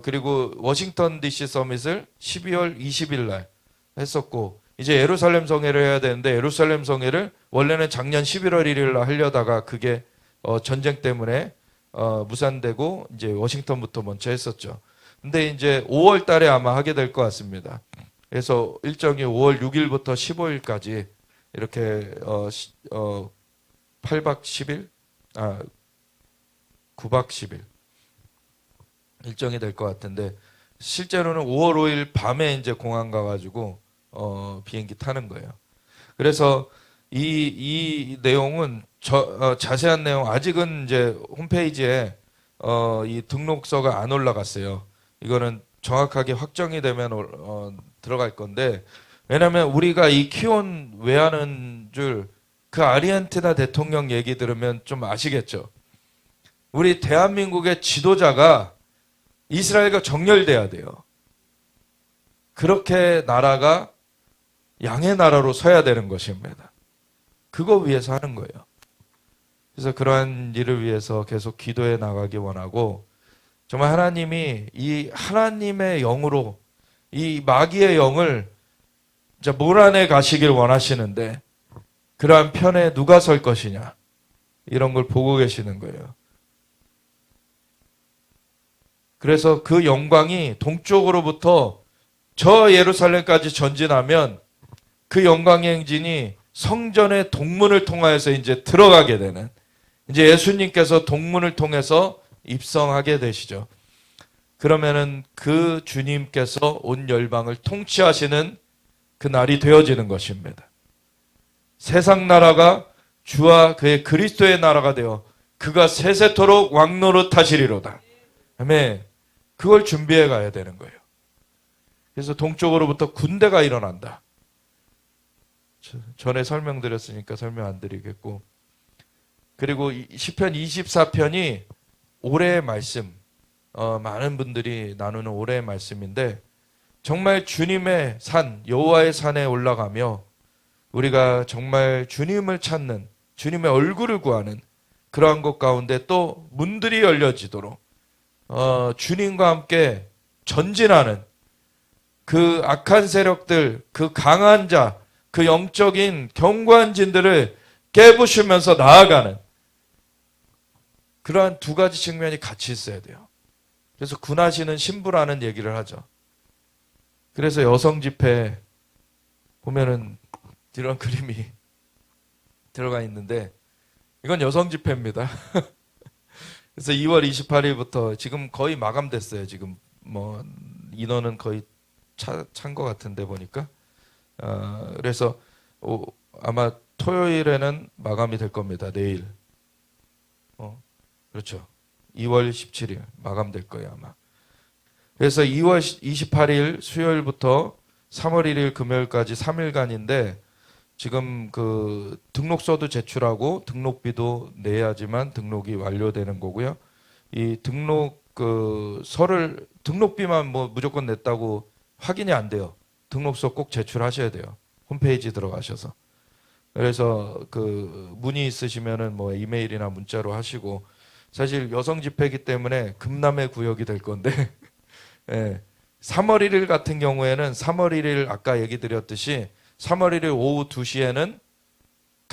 그리고 워싱턴 DC 서밋을 12월 20일 날 했었고 이제 예루살렘 성회를 해야 되는데 예루살렘 성회를 원래는 작년 11월 1일 날 하려다가 그게 전쟁 때문에 무산되고 이제 워싱턴부터 먼저 했었죠. 근데 이제 5월 달에 아마 하게 될 것 같습니다. 그래서 일정이 5월 6일부터 15일까지 이렇게 8박 10일, 9박 10일 일정이 될 것 같은데 실제로는 5월 5일 밤에 이제 공항 가가지고 비행기 타는 거예요. 그래서 이 내용은 자세한 내용 아직은 이제 홈페이지에 이 등록서가 안 올라갔어요. 이거는 정확하게 확정이 되면 들어갈 건데 왜냐하면 우리가 이 키온 왜 하는 줄 그 아르헨티나 대통령 얘기 들으면 좀 아시겠죠. 우리 대한민국의 지도자가 이스라엘과 정렬돼야 돼요. 그렇게 나라가 양의 나라로 서야 되는 것입니다. 그거 위해서 하는 거예요. 그래서 그러한 일을 위해서 계속 기도해 나가기 원하고 정말 하나님이 이 하나님의 영으로 이 마귀의 영을 이제 몰아내 가시길 원하시는데 그러한 편에 누가 설 것이냐 이런 걸 보고 계시는 거예요. 그래서 그 영광이 동쪽으로부터 저 예루살렘까지 전진하면 그 영광의 행진이 성전의 동문을 통하여서 이제 들어가게 되는 이제 예수님께서 동문을 통해서 입성하게 되시죠. 그러면은 그 주님께서 온 열방을 통치하시는 그 날이 되어지는 것입니다. 세상 나라가 주와 그의 그리스도의 나라가 되어 그가 세세토록 왕노릇하시리로다. 아멘. 그걸 준비해 가야 되는 거예요. 그래서 동쪽으로부터 군대가 일어난다. 전에 설명드렸으니까 설명 안 드리겠고 그리고 시편 24편이 올해의 말씀 많은 분들이 나누는 올해의 말씀인데 정말 주님의 산 여호와의 산에 올라가며 우리가 정말 주님을 찾는 주님의 얼굴을 구하는 그러한 것 가운데 또 문들이 열려지도록 주님과 함께 전진하는 그 악한 세력들 그 강한 자 그 영적인 견고한 진들을 깨부수면서 나아가는 그러한 두 가지 측면이 같이 있어야 돼요. 그래서 군하시는 신부라는 얘기를 하죠. 그래서 여성 집회 보면은 이런 그림이 들어가 있는데 이건 여성 집회입니다. 그래서 2월 28일부터 지금 거의 마감됐어요. 지금 뭐 인원은 거의 찬 것 같은데 보니까 그래서 아마 토요일에는 마감이 될 겁니다. 내일. 그렇죠. 2월 17일 마감될 거예요 아마. 그래서 2월 28일 수요일부터 3월 1일 금요일까지 3일간인데 지금 그 등록서도 제출하고 등록비도 내야지만 등록이 완료되는 거고요. 이 등록 그 서를 등록비만 뭐 무조건 냈다고 확인이 안 돼요. 등록서 꼭 제출하셔야 돼요. 홈페이지 들어가셔서. 그래서 그 문의 있으시면은 뭐 이메일이나 문자로 하시고 사실 여성 집회이기 때문에 금남의 구역이 될 건데 예, 3월 1일 같은 경우에는 3월 1일 아까 얘기 드렸듯이 3월 1일 오후 2시에는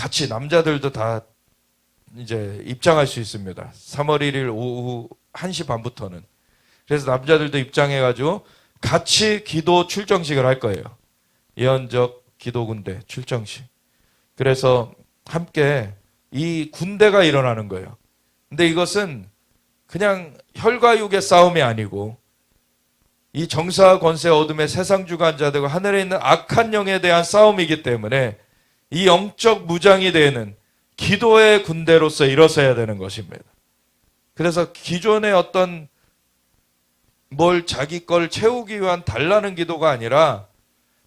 같이 남자들도 다 이제 입장할 수 있습니다. 3월 1일 오후 1시 반부터는. 그래서 남자들도 입장해가지고 같이 기도 출정식을 할 거예요. 예언적 기도 군대 출정식. 그래서 함께 이 군대가 일어나는 거예요. 근데 이것은 그냥 혈과 육의 싸움이 아니고 이 정사와 권세 어둠의 세상 주관자들과 하늘에 있는 악한 영에 대한 싸움이기 때문에 이 영적 무장이 되는 기도의 군대로서 일어서야 되는 것입니다. 그래서 기존의 어떤 뭘 자기 걸 채우기 위한 달라는 기도가 아니라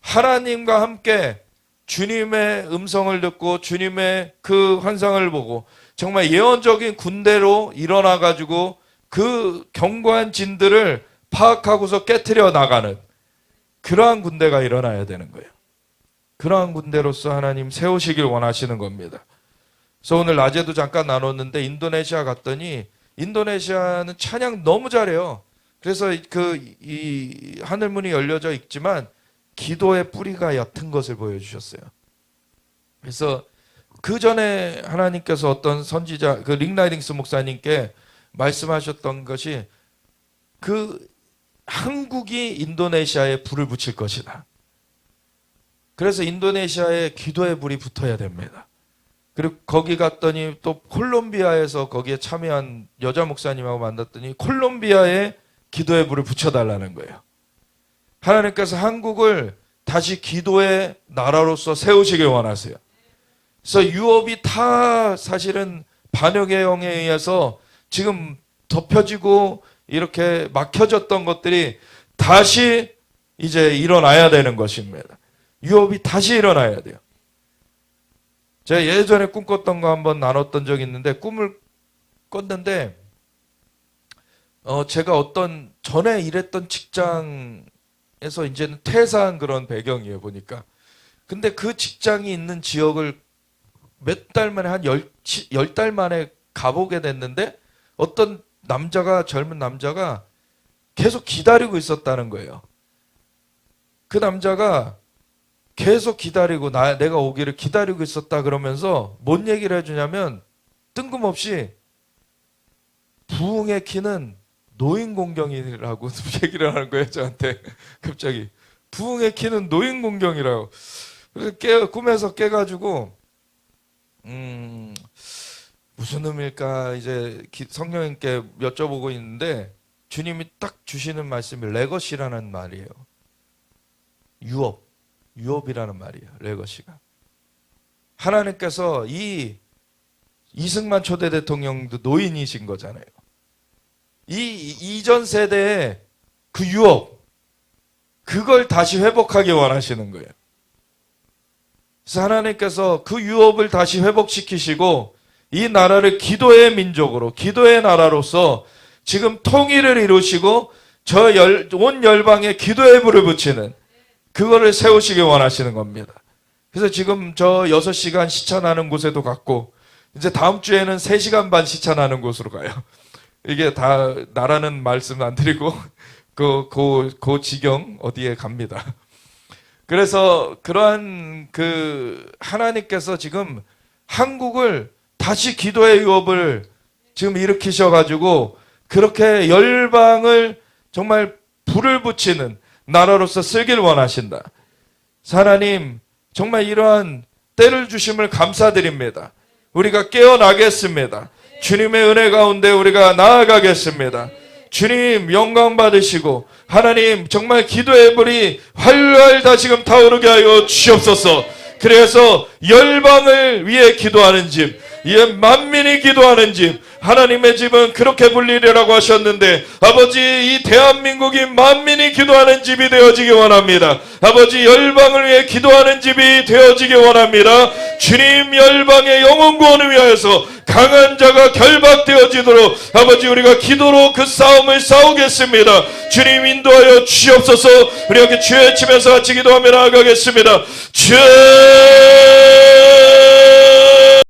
하나님과 함께 주님의 음성을 듣고 주님의 그 환상을 보고 정말 예언적인 군대로 일어나가지고 그 견고한 진들을 파악하고서 깨트려 나가는 그러한 군대가 일어나야 되는 거예요. 그러한 군대로서 하나님 세우시길 원하시는 겁니다. 그래서 오늘 낮에도 잠깐 나눴는데 인도네시아 갔더니 인도네시아는 찬양 너무 잘해요. 그래서 이 하늘문이 열려져 있지만 기도의 뿌리가 옅은 것을 보여주셨어요. 그래서 그 전에 하나님께서 어떤 선지자 그 링라이딩스 목사님께 말씀하셨던 것이 그 한국이 인도네시아에 불을 붙일 것이다. 그래서 인도네시아에 기도의 불이 붙어야 됩니다. 그리고 거기 갔더니 또 콜롬비아에서 거기에 참여한 여자 목사님하고 만났더니 콜롬비아에 기도의 불을 붙여달라는 거예요. 하나님께서 한국을 다시 기도의 나라로서 세우시길 원하세요. 그래서 유업이 다 사실은 반역의 영에 의해서 지금 덮여지고 이렇게 막혀졌던 것들이 다시 이제 일어나야 되는 것입니다. 유업이 다시 일어나야 돼요. 제가 예전에 꿈꿨던 거 한번 나눴던 적이 있는데 꿈을 꿨는데 제가 어떤 전에 일했던 직장에서 이제는 퇴사한 그런 배경이에요 보니까. 근데 그 직장이 있는 지역을 몇 달 만에 한 10달 만에 가보게 됐는데 어떤 남자가 젊은 남자가 계속 기다리고 있었다는 거예요. 그 남자가 계속 기다리고 내가 오기를 기다리고 있었다 그러면서 뭔 얘기를 해주냐면 뜬금없이 부흥의 키는 노인공경이라고 얘기를 하는 거예요 저한테. 갑자기 부흥의 키는 노인공경이라고. 그래서 꿈에서 깨가지고 무슨 의미일까 이제 성령님께 여쭤보고 있는데 주님이 딱 주시는 말씀이 레거시라는 말이에요. 유업이라는 말이에요. 레거시가. 하나님께서 이 이승만 초대 대통령도 노인이신 거잖아요. 이 이전 세대의 그 유업, 그걸 다시 회복하기 원하시는 거예요. 그래서 하나님께서 그 유업을 다시 회복시키시고 이 나라를 기도의 민족으로, 기도의 나라로서 지금 통일을 이루시고 온 열방에 기도의 불을 붙이는 그거를 세우시기 원하시는 겁니다. 그래서 지금 저 6시간 시차 나는 곳에도 갔고 이제 다음 주에는 3시간 반 시차 나는 곳으로 가요. 이게 다 나라는 말씀 안 드리고 그 지경 어디에 갑니다. 그래서 그러한 그 하나님께서 지금 한국을 다시 기도의 유업을 지금 일으키셔가지고 그렇게 열방을 정말 불을 붙이는 나라로서 쓰길 원하신다. 하나님 정말 이러한 때를 주심을 감사드립니다. 우리가 깨어나겠습니다. 주님의 은혜 가운데 우리가 나아가겠습니다. 주님 영광 받으시고 하나님 정말 기도의 불이 활활 다시금 타오르게 하여 주시옵소서. 그래서 열방을 위해 기도하는 집, 만민이 기도하는 집, 하나님의 집은 그렇게 불리리라고 하셨는데 아버지 이 대한민국이 만민이 기도하는 집이 되어지기 원합니다. 아버지 열방을 위해 기도하는 집이 되어지기 원합니다. 주님 열방의 영혼 구원을 위하여서 강한 자가 결박되어지도록 아버지 우리가 기도로 그 싸움을 싸우겠습니다. 주님 인도하여 주시옵소서. 우리 이렇게 주의 집에서 같이 기도하며 나아가겠습니다. 주의